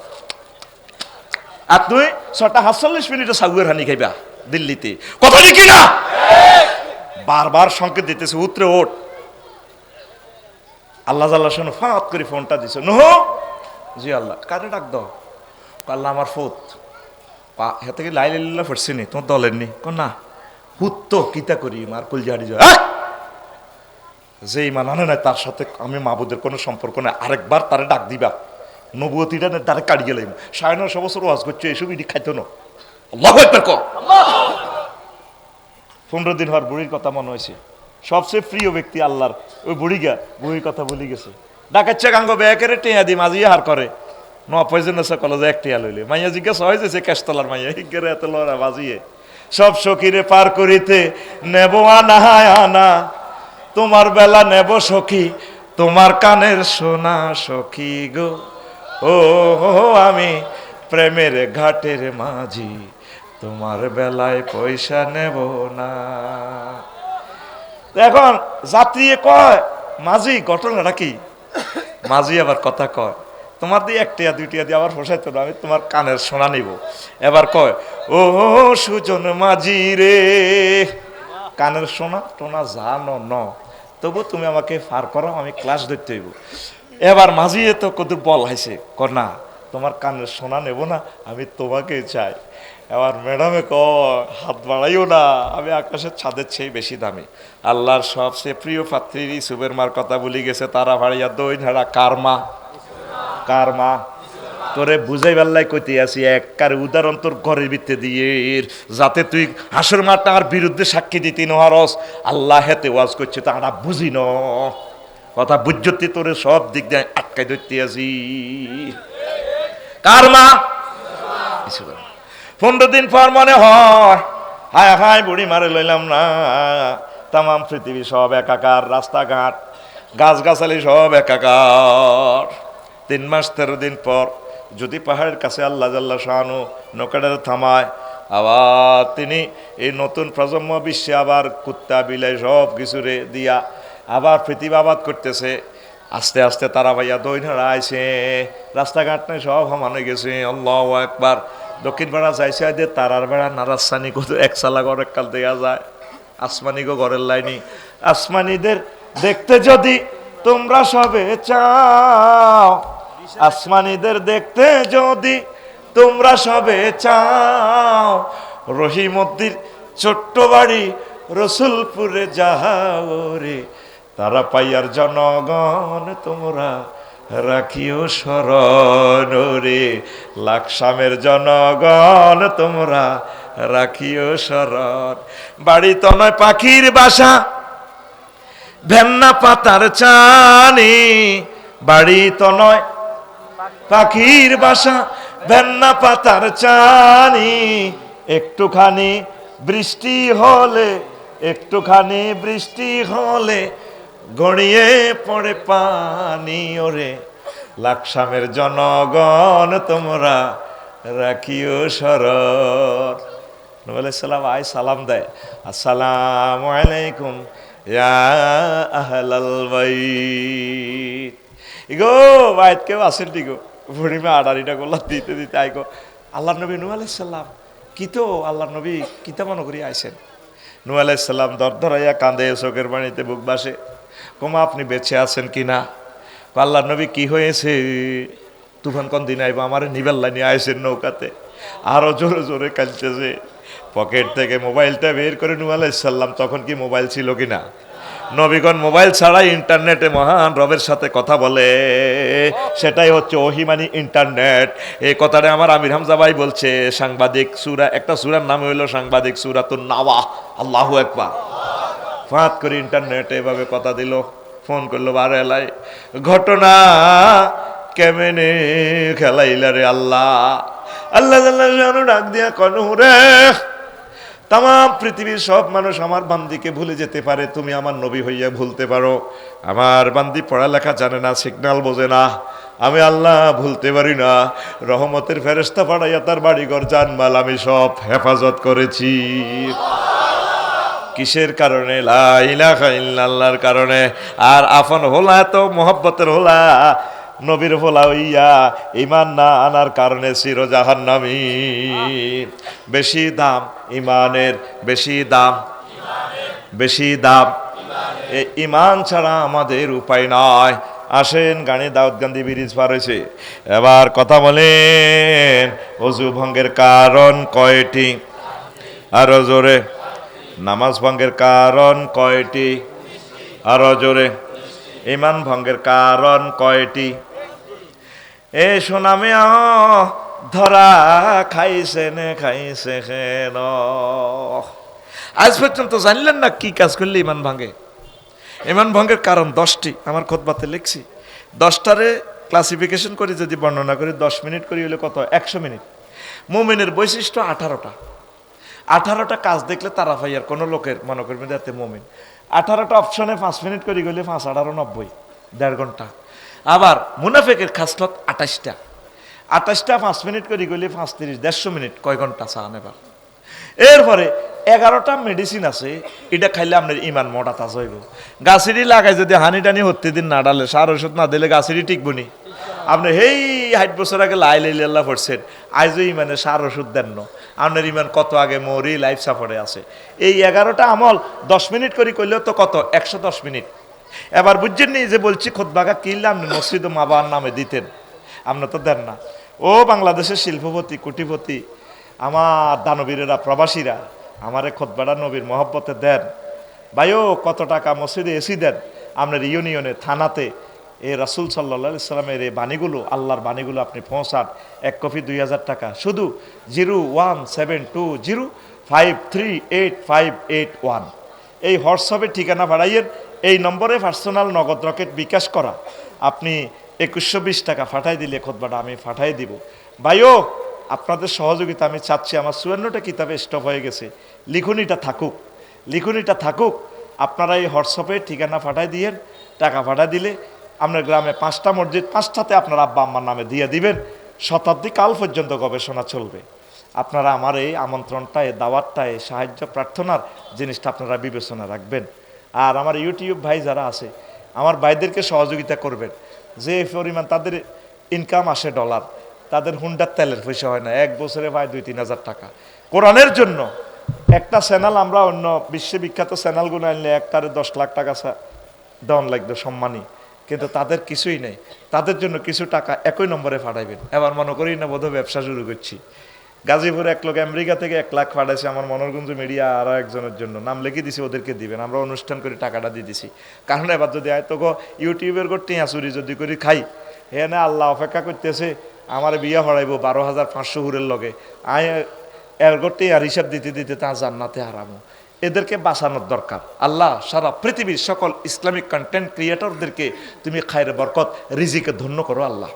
আর তুই 6:47 মিনিটে সাগুয়ের হানি খাইবা দিল্লিতে, কথা লিখি না বারবার সংকেত দিতেছে উতরে ওঠ। আল্লাহ জাল্লাহ শোনো ফাঁত করে ফোনটা দিছে, নহ জি আল্লাহ কারে ডাক দাও, আল্লাহ আমার ফুত হেতে কি লাইলা পড়ছে নি তোমার দলের নি না হুত কিতা করি মার কুলজাহারি যে ইমান আনে নাই তার সাথে আমি মাহবুদের কোনো সম্পর্ক নাই, আরেকবার তারে ডাক দিবা নবুয়তিটা তারে কাটিয়ে গেলাম। 9.5 বছর ওয়াজ করছে এসব ইডি খাইতো না। আল্লাহু আকবার কও। 15 দিন হওয়ার বুড়ির কথা মনে হয়েছে, সবচেয়ে প্রিয় ব্যক্তি আল্লাহর ওই বুড়ির কথা ভুলি গেছে। ডাকাচ্ছে গাঙ্গ ব্যাকেরে টেয়া দি মাঝিয়ে হার করে নপয়জন কলেজে এক টেয়া লইলে মাইয়া জিজ্ঞাসা হয়ে যাচ্ছে ক্যাশতলার মাইয়া হিগেরে এত লড়া বাজিয়ে সব সখীরে পার করিতে নেব আনা আনা, তোমার বেলা নেব সখী তোমার কানের সোনা সখী গো, ও আমি প্রেমের ঘাটের মাঝি তোমার বেলায় পয়সা নেব না। এখন যাত্রী কয় মাঝি ঘটনাটা কি, মাঝি আবার কথা কয় তোমার দিয়ে 1 টিয়া 2 টিয়া দিয়ে আবার ফসাইতো না, আমি তোমার কানের সোনা নিব। এবার কয় ও সুজন মাঝি রে কানের সোনা টোনা জানো ন, তবু তুমি আমাকে ফার করো আমি ক্লাস ধরতে হইব। এবার মাঝি তো কত বল হাইছে না তোমার কানের সোনা নেব না আমি তোমাকে চাই। এবার ম্যাডামে হাত বাড়াইও না, আমি আকাশের ছাদের চেয়ে বেশি দামি। আল্লাহর সবচেয়ে প্রিয় পাত্রী ইসুবের মার কথা বলি গেছে, তারা ভাড়িয়া দই ঝাড়া কার মা তোরে বুঝাই বেল্লাই কইতে আসি একবার উদাহরণ তোর ঘরের ভিতরে দিয়ে যাতে তুই হাসর মাটার বিরুদ্ধে সাক্ষী দিতি নহারস। আল্লাহ হেতে ওয়াজ করছে তারা বুঝি ন কথা বুঝতে তোরে সব দিক দিয়ে আটকাই ধরতে আসি। কার মা? 15 দিন পর মনে হয় হায় হায় বুড়ি মারে লইলাম না, তামাম পৃথিবী সব একাকার, রাস্তাঘাট গাছগাছালি সব একাকার। 3 মাস 13 দিন পর যদি পাহাড়ের কাছে আল্লাহ জাল্লা শানু নৌকাটা থামায়, আবার তিনি এই নতুন প্রজন্ম বিশ্বে আবার কুত্তা বিলাই সব কিছুরে দিয়া আবার পৃথিবী আবাদ করতেছে। আস্তে আস্তে তারা ভাইয়া দৈনারা আইছে, রাস্তাঘাট নেই সব সমান হয়ে গেছে। আল্লাহু আকবার। দক্ষিণ পাড়া যাইছে তারার বেড়া নারাসানি কত 1 সালা ঘর কাল দেওয়া যায়। আসমানি গো ঘরের লাইনি, আসমানিদের দেখতে যদি তোমরা সবে চাও, আসমানিদের দেখতে যদি তোমরা সবে চাও, রহিমদ্দির ছোট্ট বাড়ি রসুলপুরে যাও রে, তারা পাইয়ার জনগণ তোমরা রাখিও স্মরণ রে, লাকসামের জনগণ তোমরা রাখিও স্মরণ। বাড়ি তো নয় পাখির বাসা, ভেন্না পাতার চানি, বাড়ি তো নয় পাখির বাসা, ভেন্না পাতার চানি, একটুখানি বৃষ্টি হলে, একটুখানি বৃষ্টি হলে গড়িয়ে পড়ে পানি ওরে, লাকসামের জনগণ তোমরা রাখিও স্মরণ। নবী আলাইহিস সালাম আয় সালাম দেয়, আসসালামু আলাইকুম ইয়া আহলাল বাইত। ইগো বাইত কেউ আছেন টিগো, বুড়িমা আড়াড়িটা গোল্লা দিতে দিতে আইগো, আল্লাহ নবী নূহ আলাইহিস সালাম কি তো আল্লাহ নবী কিতা মনে করি আইছেন। নূহ আলাইহিস সালাম দর ধরাইয়া কাঁদে, চোখের পানিতে বুক বাসে, কোমা আপনি বেঁচে আছেন কিনা? আল্লাহ নবী কি হয়েছে? তুফান কোন দিন আইব, আমার নিবেল্লা নিয়ে আইসেন নৌকাতে, আরো জোরে জোরে কাঁদতেছে। পকেট থেকে মোবাইলটা বের করে নূহ আলাইহিস সালাম, তখন কি মোবাইল ছিল কিনা? নবীগণ মোবাইল ছাড়াই ইন্টারনেটে মহান রবের সাথে কথা বলে, সেটাই হচ্ছে ওহী মানে ইন্টারনেট। এই কথাটা আমার আমির হামজা ভাই বলছে, সাংবাদিক সূরা, একটা সূরার নাম হইল সাংবাদিক সূরাতুন নাওয়া। আল্লাহু আকবার। ফাঁত করে ইন্টারনেটে এভাবে কথা দিল, ফোন করলো বারেলাই, ঘটনা কেমনে খেলাইলা রে আল্লাহ। আল্লাহ আল্লাহ ডাক দিয়া কনু রে, তাম পৃথিবীর সব মানুষ আমার বান্দিকে ভুলে যেতে পারে, তুমি আমার নবী হইয়া ভুলতে পারো? আমার বান্দি পড়ালেখা জানে না, সিগন্যাল বোঝে না, আমি আল্লাহ ভুলতে পারি না। রহমতের ফেরেশতা পাঠাইয়া তার বাড়িঘর জানমাল আমি সব হেফাজত করেছি। কিসের কারণে? লা ইলাহা ইল্লাল্লাহর কারণে। আর আফন হোলা তো মোহব্বতের হোলা, নবীর হোলা হইয়া ইমান না আনার কারণে চির জাহান্নামী। বেশি দাম ইমানের, বেশি দাম, বেশি দাম ইমান ছাড়া আমাদের উপায় নয়। আসেন গানে দাউদকান্দি ব্রিজ পার হয়েছে, এবার কথা বলেন, অজু ভঙ্গের কারণ কয়টি? আরো জোরে। নামাজ ভঙ্গের কারণ কয়টি? আরো জোরে। ইমান ভঙ্গের কারণ কয়টি? এ সোনামে ধরা খাইছে নে খাইছে খেন। আজ পর্যন্ত জানলেন না কি কাজ করলে ইমান ভাঙে? ইমান ভঙ্গের কারণ 10টি, আমার খুতবাতে লিখছি। 10টারে ক্লাসিফিকেশন করে যদি বর্ণনা করি, 10 মিনিট করি হলে কত? 100 মিনিট। মুমিনের বৈশিষ্ট্য 18টা। 18টা কাজ দেখলে তারা ভাইয়ার কোনো লোকের মনে করবে যাতে মুমিন। 18টা অপশনে 5 মিনিট করে গেলে 5 18 90, 1.5 ঘন্টা। আবার মুনাফেকের খাসলত 28টা। 28টা 5 মিনিট করে গেলে 5 30 150 মিনিট, কয় ঘন্টা চান এবার? এরপরে 11টা মেডিসিন আছে, এটা খাইলে আপনার ইমান মোটা তাজ হইব। গাছিরি লাগাই যদি হানি টানি হতে দিন না ডালে, সার ওষুধ না দিলে গাছিরি টিকবনি। আপনি হেই 60 বছর আগে লাই লাইল্লাহ পড়ছেন, আজও ইমানে সার ওষুধ দেন না, আপনার ইমান কত আগে মরি লাইফ সাপোর্টে আছে। এই 11টা আমল 10 মিনিট করে করলেও তো কত? 110 মিনিট। এবার বুঝছেন নি যে বলছি খুতবাগা কিনলে আপনি মসজিদ মা বাবার নামে দিতেন, আপনি তো দেন না। ও বাংলাদেশের শিল্পপতি কোটিপতি, আমার দানবীরেরা প্রবাসীরা আমারে খুতবাটা নবীর মহব্বতে দেন। ভাইও কত টাকা মসজিদে এসি দেন, আপনার ইউনিয়নে থানাতে এই রাসূল সাল্লাল্লাহু আলাইহি সাল্লামের এই বাণীগুলো, আল্লাহর বাণীগুলো আপনি পৌঁছান। 1 কপি 2000 টাকা। শুধু 01720538581 এই হোয়াটসঅ্যাপে ঠিকানা বাড়াইয়ের, এই নম্বরে পার্সোনাল নগদ রকেট বিকাশ করা। আপনি 2120 টাকা ফাটাই দিলে খুতবাটা আমি ফাটাই দিব। ভাইও আপনাদের সহযোগিতা আমি চাচ্ছি। আমার 54টা কিতাবে স্টপ হয়ে গেছে, লিখুনিটা থাকুক, লিখুনিটা থাকুক। আপনারা এই হোয়াটসঅ্যাপে ঠিকানা ফাটাই দিয়েন, টাকা ফাটাই দিলে আপনার গ্রামে 5টা মসজিদ, 5টাতে আপনার আব্বা আম্মার নামে দিয়ে দিবেন। শতাব্দী কাল পর্যন্ত গবেষণা চলবে। আপনারা আমার এই আমন্ত্রণটা, এই দাওয়াতটা, এই সাহায্য প্রার্থনার জিনিসটা আপনারা বিবেচনা রাখবেন। আর আমার ইউটিউব ভাই যারা আছে, আমার ভাইদেরকে সহযোগিতা করবেন। যে পরিমাণ তাদের ইনকাম আসে ডলার, তাদের হুন্ডার তেলের পয়সা হয় না, 1 বছরে ভাই 2-3 হাজার টাকা কোরআনের জন্য একটা চ্যানেল আমরা অন্য বিশ্বে বিখ্যাত চ্যানেলগুলো আনলে একটারে 10 লাখ টাকা দেওয়ান লাগবে সম্মানী, কিন্তু তাদের কিছুই নেই। তাদের জন্য কিছু টাকা একই নম্বরে পাঠাইবেন। এবার মনে করি না বোধহয় ব্যবসা শুরু করছি। গাজীপুরে এক লোক আমেরিকা থেকে 1 লাখ পাঠাইছে আমার মনোরঞ্জন মিডিয়া আর একজনের জন্য, নাম লিখে দিছি, ওদেরকে দিবেন, আমরা অনুষ্ঠান করে টাকাটা দিয়ে দিছি। কারণ এবার যদি আয় তো ইউটিউবের টিয়া চুরি যদি করি খাই, এখানে আল্লাহ অপেক্ষা করতেছে আমার বিয়ে হরাইব 12,500 হুরের লগে, আয় এর টিয়ার হিসাব দিতে দিতে তা জান্নাতে হারামো। এদেরকে বাঁচানোর দরকার। আল্লাহ সারা পৃথিবীর সকল ইসলামিক কন্টেন্ট ক্রিয়েটরদেরকে তুমি খায়ের বরকত রিজিকে ধন্য করো আল্লাহ।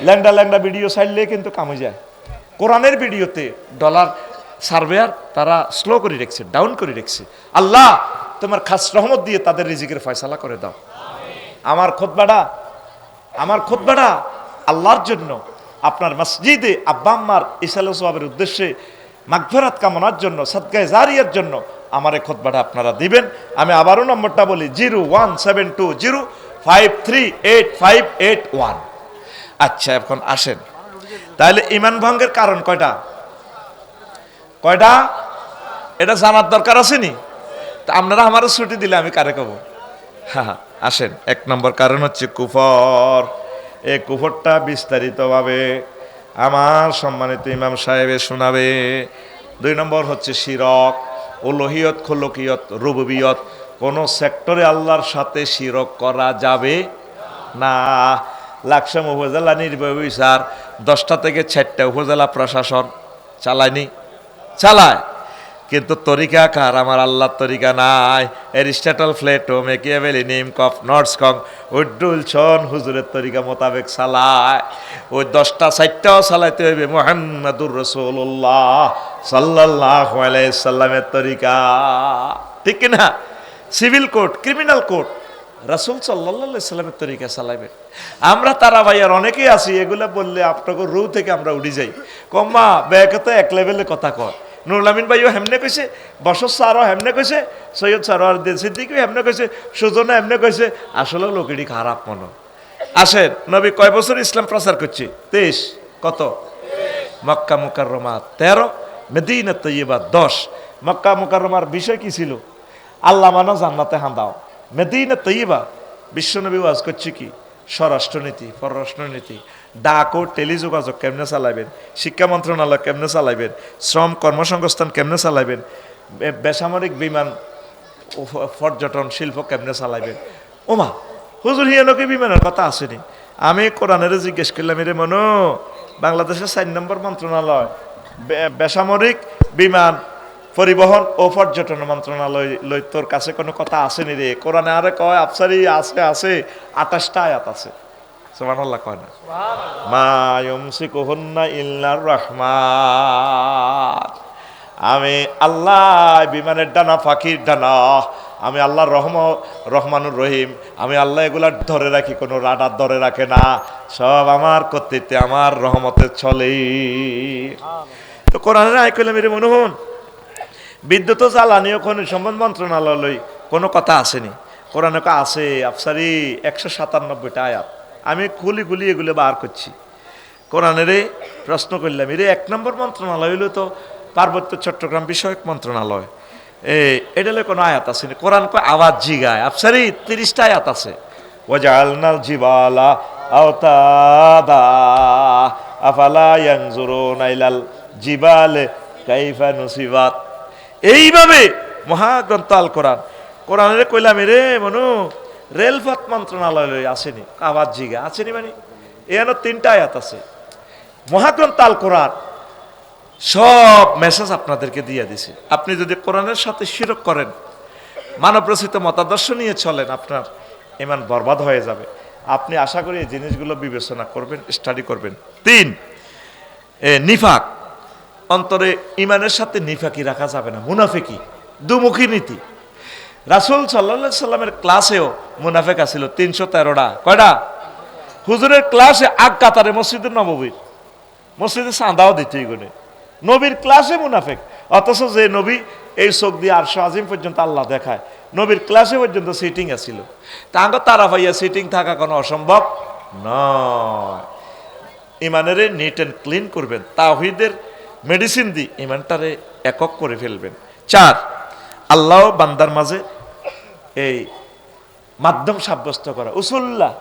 ল্যাংডা ল্যাংডা ভিডিও চাইলে কিন্তু কামে যায়। কোরআনের ভিডিওতে ডলার সার্ভেয়ার তারা স্লো করে রেখেছে, ডাউন করে রেখেছে। আল্লাহ তোমার খাস রহমত দিয়ে তাদের রিজিকের ফয়সালা করে দাও। আমার খুতবাটা আল্লাহর জন্য, আপনার মসজিদে আব্বা আম্মার ইসালে সোয়াবের উদ্দেশ্যে মাগফিরাত কামনার জন্য, সাদকায়ে জারিয়ার জন্য আমার এই খুতবাটা আপনারা দিবেন। আমি আবারও নম্বরটা বলি 01720538581। আচ্ছা, এখন আসেন, তাহলে ইমান ভঙ্গের কারণ কয়টা এটা জানার দরকার আছে নি? তা আপনারা আমারও ছুটি দিলে আমি কারে কব? হ্যাঁ, আসেন। 1 নম্বর কারণ হচ্ছে কুফর। এই কুফরটা বিস্তারিতভাবে আমার সম্মানিত ইমাম সাহেবে শোনাবে। 2 নম্বর হচ্ছে শিরক, উলুহিয়ত, খুলুকিয়ত, রুবুবিয়ত। কোন সেক্টরে আল্লাহর সাথে শিরক করা যাবে না। লাকসাম উপজেলা নির্বাহী বিচার 10টা থেকে 4টা উপজেলা প্রশাসন চালায়, কিন্তু তরিকা কার? আমার আল্লাহর তরিকা নাই। এরিস্টটল, প্লেটো, ম্যাকিয়াভেলি, নিমকফ, নর্সকং, উইডুলসন হুজুরের তরিকা মোতাবেক চালায়। ওই 10টা 4টাও চালাইতে হইবে মুহাম্মাদুর রাসূলুল্লাহ সাল্লাল্লাহু আলাইহি সাল্লামের তরিকা, ঠিক কিনা? সিভিল কোড, ক্রিমিনাল কোড রাসূল সাল্লাল্লাহু আলাইহি সাল্লামের তরিকা চালাইবেন। আমরা তারা ভাইয়ার অনেকেই আছি, এগুলা বললে আপনাকে রু থেকে আমরা উড়ি যাই। কম্মা ব্যাকে তো এক লেভেলে কথা কয়। নুরুল আমিন ভাইও হেমনে কইছে, বসর স্যারও হেমনে কইছে, সৈয়দ স্যারও আর দিন সিদ্দিকও হেমনে কইছে, সুজনও হেমনে কইছে। আসলে লোকেরই খারাপ মনে। আসেন, নবী কয় বছর ইসলাম প্রচার করছে? 23। কত? মক্কা মুকাররমা 13, মদিনা তৈয়বা 10। মক্কা মুকাররমার বিষয় কি ছিল? আল্লাহ মানো, জান্নাতে হাঁদাও। মদিনা তৈয়বা বিশ্বনবী ওয়াজ করছে কি? স্বরাষ্ট্রনীতি, পররাষ্ট্রনীতি, ডাক ও টেলিযোগাযোগ কেমনে চালাইবেন, শিক্ষা মন্ত্রণালয় কেমনে চালাইবেন, শ্রম কর্মসংস্থান কেমনে চালাইবেন, বেসামরিক বিমান, পর্যটন শিল্প কেমনে চালাইবেন। ওমা হুজুর, হিয়ানকে বিমানের কথা আসেনি। আমি কোরআনের জিজ্ঞেস করলাম, রে মনো, বাংলাদেশের 4 নম্বর মন্ত্রণালয় বেসামরিক বিমান পরিবহন ও পর্যটন মন্ত্রণালয় লই, তোর কাছে কোনো কথা আসেনি রে? কোরআনে আরে কয় আফসারি আছে 28টা আয়াত আছে। সুবহানাল্লাহ কয় না? মা ইউমসিকুহুন্না ইল্লার রাহমান। আমি আল্লাহ বিমানের ডানা, পাখির ডানা, আমি আল্লাহ রহমানুর রহিম, আমি আল্লাহ এগুলা ধরে রাখি, কোনো রাডার ধরে রাখে না, সব আমার কর্তৃত্বে, আমার রহমতে চলে। তো কোরআনের আয় কইলাম, এর মনে হন বিদ্যুৎ ও জ্বালানি ও খনিজ সম্পদ মন্ত্রণালয় কোনো কথা আসেনি? কোরআনে আছে আফসারি 197টা আয়াত। আমি খুলি এগুলো বার করছি। কোরআনের প্রশ্ন করলাম, এর 1 নম্বর মন্ত্রণালয় হইল তো পার্বত্য চট্টগ্রাম বিষয়ক মন্ত্রণালয়, এটা কোনো আয়াত আসেনি। কোরআন কয় আওয়াজ জিগায়, আফসারি 30টা আয়াত আছে। ওয়াজআলনাল জিবালা আওতাদা আফালা ইয়ানজুরুনা ইলাল জিবালে কাইফা নুসিবাত। এইভাবে মহাগ্রন্থ আল কোরআন। কোরআনের কইলাম, রে মনু, রেলপথ মন্ত্রণালয় আসেনি, আওয়াজ জিগা আসেনি, মানে এখানে 3টা আয়াত আছে। মহাগ্রন্থ আল কোরআন সব মেসেজ আপনাদেরকে দিয়ে দিছে। আপনি যদি কোরআনের সাথে শিরক করেন, মানব রচিত মতাদর্শ নিয়ে চলেন, আপনার ঈমান বরবাদ হয়ে যাবে। আপনি আশা করি এই জিনিসগুলো বিবেচনা করবেন, স্টাডি করবেন। 3, নিফাক। অন্তরে ইমানের সাথে নিফাকি রাখা যাবে না, মুনাফিকি, দুমুখী নীতি। রাসূল সাল্লাল্লাহু আলাইহি সাল্লামের ক্লাসেও মুনাফিক আছিল 313টা। কয়টা? হুজুরের ক্লাসে আগ কাতারে মসজিদে নববীর, মসজিদে চাঁদাও দিতে গুনে, নবীর ক্লাসে মুনাফিক। অথচ যে নবী এই চোখ দিয়ে আরশ আজিম পর্যন্ত আল্লাহ দেখায়, নবীর ক্লাসে পর্যন্ত সিটিং আছিল। তারা ভাইয়া সিটিং থাকা কোনো অসম্ভব নয়। ইমানের নিট অ্যান্ড ক্লিন করবেন, তাওহীদের মেডিসিন দিয়ে ইমানটারে একক করে ফেলবেন। 4, আল্লাহ বান্দার মাঝে এই মাধ্যম সাব্যস্ত করা। উসুল্লাহ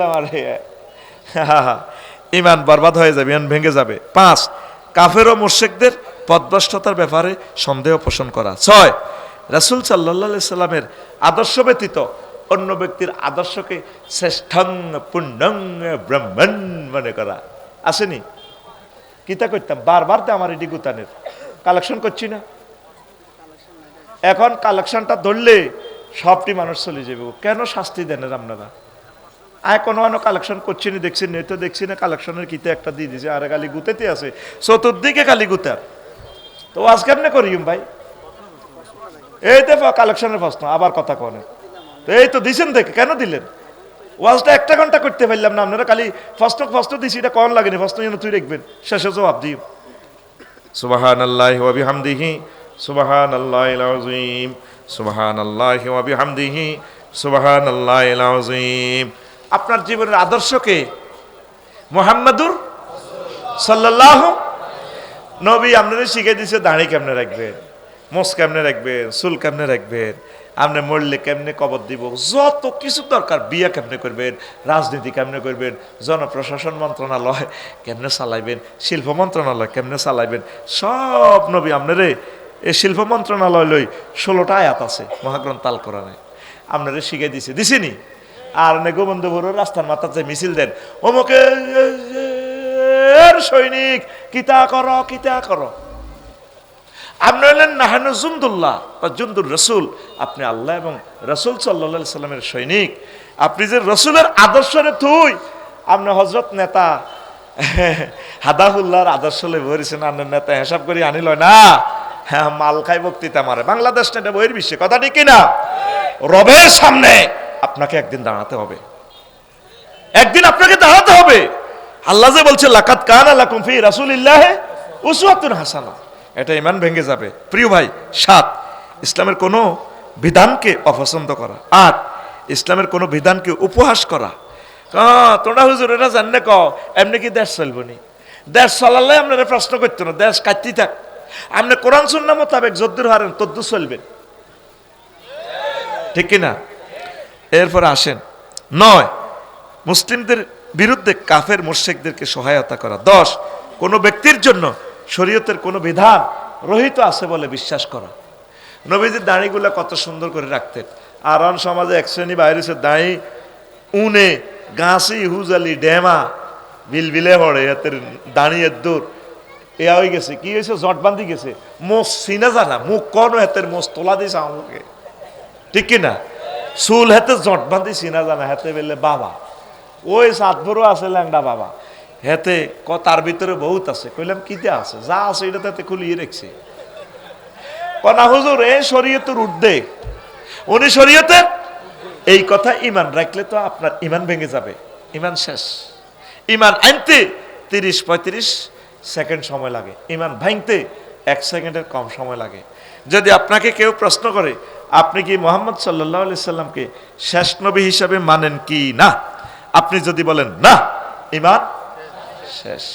আমার ইমান বরবাদ হয়ে যাবে, ইমান ভেঙে যাবে। 5, কাফের ও মুশরিকদের পথভ্রষ্টতার ব্যাপারে সন্দেহ পোষণ করা। 6, রাসূল সাল্লাল্লাহু আলাইহি সাল্লামের আদর্শ ব্যতীত অন্য ব্যক্তির আদর্শকে শ্রেষ্ঠং পুণ্যং ব্রহ্মণ মনে করা। আসেনি? কিতা করতাম বারবার তো আমার এটি গুতানের কালেকশন করছি না, এখন কালেকশনটা ধরলে সবটি মানুষ চলে যাবে। কেন শাস্তি দেন আপনারা? কোনো কালেকশন করছি না, দেখছি না তো দেখছি না, কালেকশনের কিতে একটা দিয়ে দিছে, আরে গালি গুতেতে আছে, চতুর্দিকে গালি গুতার। তো আজ কেমনে করিম ভাই? এই তো কালেকশনের প্রশ্ন, আবার কথা কনে তো এই তো দিছেন দেখে কেন দিলেন? ওয়াজটা 1 ঘন্টা করতে পারলাম না, আপনারা খালি ফার্স্ট দিছি, এটা কন লাগেনি, ফার্স্ট যেন তুই রাখবেন, শেষে জবাব দিও সুবহানাল্লাহি ওয়া বিহামদিহি সুবহানাল্লাহিল আযীম সুবহানাল্লাহি ওয়া বিহামদিহি সুবহানাল্লাহিল আযীম। আপনার জীবনের আদর্শকে মুহাম্মাদুর সাল্লাল্লাহু নবী আপনাদের শিখিয়ে দিয়েছে দাড়ি কেমনে রাখবেন, মোছ কেমনে রাখবেন, চুল কেমনে রাখবেন, আপনি মরলে কেমনে কবর দিব, যত কিছু দরকার, বিয়ে কেমনে করবেন, রাজনীতি কেমনে করবেন, জনপ্রশাসন মন্ত্রণালয় কেমনে চালাইবেন, শিল্প মন্ত্রণালয় কেমনে চালাইবেন, সব নবী আপনারে এই শিল্প মন্ত্রণালয় লই 16টা আয়াত আছে মহাগ্রন্থ আল কোরআনে, আপনারে শিখিয়ে দিছে, দিছিনি? আর নে গোবিন্দ বড় রাস্তার মাথার যে মিছিল দেন, অমুকে সৈনিক কিতা করো কিতা করো। আপনি হলেন নাহানু জুমদুল্লাহ বা জুমদুর রসুল, আপনি আল্লাহ এবং রসুল সাল্লাল্লাহু আলাইহি সাল্লামের সৈনিক। আপনি যে রসুলের আদর্শরে তুই আপনি হজরত নেতা হাদাহুল্লাহর আদর্শ লই বলেছেন, আপনার নেতা হিসাব করি আনিল না, হ্যাঁ মাল খাই বক্তৃতা মারে। বাংলাদেশ না এটা বইয়ের বিশ্বে, কথা ঠিক কিনা? রবের সামনে আপনাকে একদিন দাঁড়াতে হবে, একদিন আপনাকে দাঁড়াতে হবে। আল্লাহ যে বলছে লাকাদ কানা লাকুম ফি রাসূলিল্লাহি উসওয়াতুন হাসানাহ, এটা ঈমান ভেঙে যাবে। প্রিয় ভাই, 7, ইসলামের কোনো বিধানকে অপছন্দ করা। 8, ইসলামের কোনো বিধানকে উপহাস করা। তোমরা হুজুর এটা জানলে ক এমনি কি দেশ চলবো নি? দেশ চলালে আপনারা প্রশ্ন করতো না, দেশ কাটতেই থাক, আপনি কোরআন সুন্নাহ মোতাবেক যদ্দুর হারেন তদ্দুর চলবেন, ঠিক কিনা? এরপরে আসেন 9, মুসলিমদের বিরুদ্ধে কাফের মুশরিকদেরকে সহায়তা করা। 10, কোনো ব্যক্তির জন্য শরীয়তের কোনো বিধান রহিত আছে বলে বিশ্বাস করা। নবীজির দাড়িগুলা কত সুন্দর করে রাখতেন। আরন সমাজে এক শ্রেণী বাইরেছে দাড়ি উনে গাছি হুজালি ডেমা বিলবিলে পড়ে, এতের দাঁড়িয়ে দূর এ হয়ে গেছে, কি হয়েছে, জট বান্ধি গেছে, মোষ চিনা জানা, মুখ কন হাতের মোষ তোলা দিয়েছে আমাকে, ঠিক কিনা? চুল হাতে জট বান্ধি চিনা জানা, হাতে বেলে বাবা, ওই সাতভরও আছে ল্যাংডা বাবা, হেতে তার ভিতরে বহুত আছে। কইলাম কিতে আছে? যা আছে এটা তাতে খুলিয়ে রেখছে। কনা হুজুর এ শরীয়তের ঊর্ধ্বে, উনি শরীয়তের এই কথা ঈমান রাখলে তো আপনার ঈমান ভেঙে যাবে, ঈমান শেষ। ঈমান আনতে 30-35 সেকেন্ড সময় লাগে, ঈমান ভাঙতে 1 সেকেন্ডের কম সময় লাগে। যদি আপনাকে কেউ প্রশ্ন করে আপনি কি মুহাম্মদ সাল্লাল্লাহু আলাইহি সাল্লামকে শেষ নবী হিসাবে মানেন কি না, আপনি যদি বলেন না, ঈমান শেষ।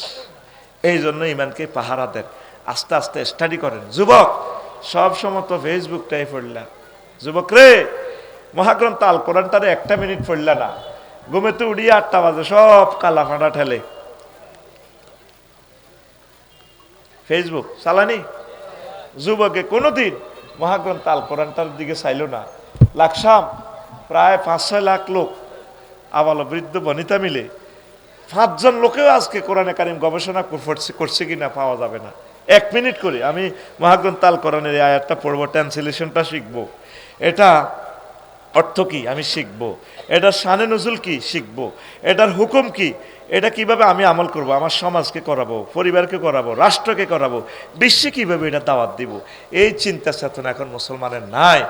এই জন্য ঈমানকে পাহারা দেন, আস্তে আস্তে স্টাডি করেন। যুবক সব সময় তো ফেসবুকটাই পড়লা, যুবক রে মহাগ্রন্থ আল কোরআনটারে 1 মিনিট পড়লা না, ঘুমেতে উড়িয়ে 8টা বাজে সব কালা ফাঁটা ঠেলে ফেসবুক চালানি। যুবকে কোনোদিন মহাগ্রন্থ আল কোরআনটার দিকে চাইল না। লাকসাম প্রায় 5-6 লাখ লোক, আবাল বৃদ্ধ বনিতা মিলে 5 জন লোকেও আজকে কোরআনে কারিম গবেষণা করছে কিনা পাওয়া যাবে না। 1 মিনিট করে আমি মহাগ্রন্থ আল কোরআনের এই আয়াতটা পড়বো, ট্রান্সলেশনটা শিখবো, এটা অর্থ কি আমি শিখবো, এটার শানে নজুল কি শিখবো, এটার হুকুম কি, এটা কিভাবে আমি আমল করব, আমার সমাজকে করাবো, পরিবারকে করাবো, রাষ্ট্রকে করাবো, বিশ্বে কিভাবে এটা দাওয়াত দিব, এই চিন্তা চেতনা এখন মুসলমানের নাই।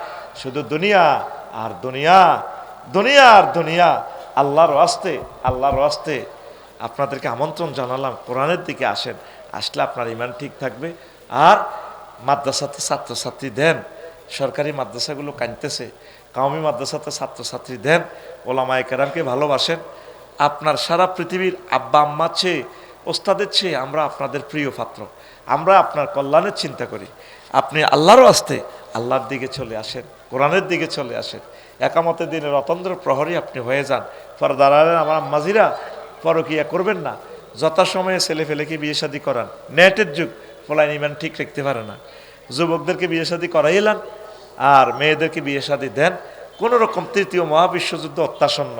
শুধু দুনিয়া আর দুনিয়া, দুনিয়া আর দুনিয়া। আল্লাহর ওয়াস্তে, আল্লাহর ওয়াস্তে আপনাদেরকে আমন্ত্রণ জানালাম, কোরআনের দিকে আসেন, আসলে আপনার ঈমান ঠিক থাকবে। আর মাদ্রাসাতে ছাত্রছাত্রী দেন, সরকারি মাদ্রাসাগুলো কাঁদতেছে, কওমি মাদ্রাসাতে ছাত্রছাত্রী দেন, ওলামায়ে কেরামকে ভালোবাসেন। আপনার সারা পৃথিবীর আব্বা আম্মার চেয়ে, ওস্তাদের চেয়ে আমরা আপনাদের প্রিয় পাত্র, আমরা আপনার কল্যাণের চিন্তা করি। আপনি আল্লাহর আস্তে আল্লাহর দিকে চলে আসেন, কোরআনের দিকে চলে আসেন, একামতের দিনের অতন্দ্র প্রহরী আপনি হয়ে যান। দাঁড়ালেন আমার আম্মাজিরা, পরকিয়া করবেন না, যথাসময়ে ছেলে ফেলেকে বিয়ে শাদী করান। নেটের যুগ, ফলাইন ইমান ঠিক রাখতে পারে না। যুবকদেরকে বিয়ে শাদী করাই এলান, আর মেয়েদেরকে বিয়ে শাদী দেন। কোন রকম তৃতীয় মহাবিশ্বযুদ্ধ অত্যাসন্ন।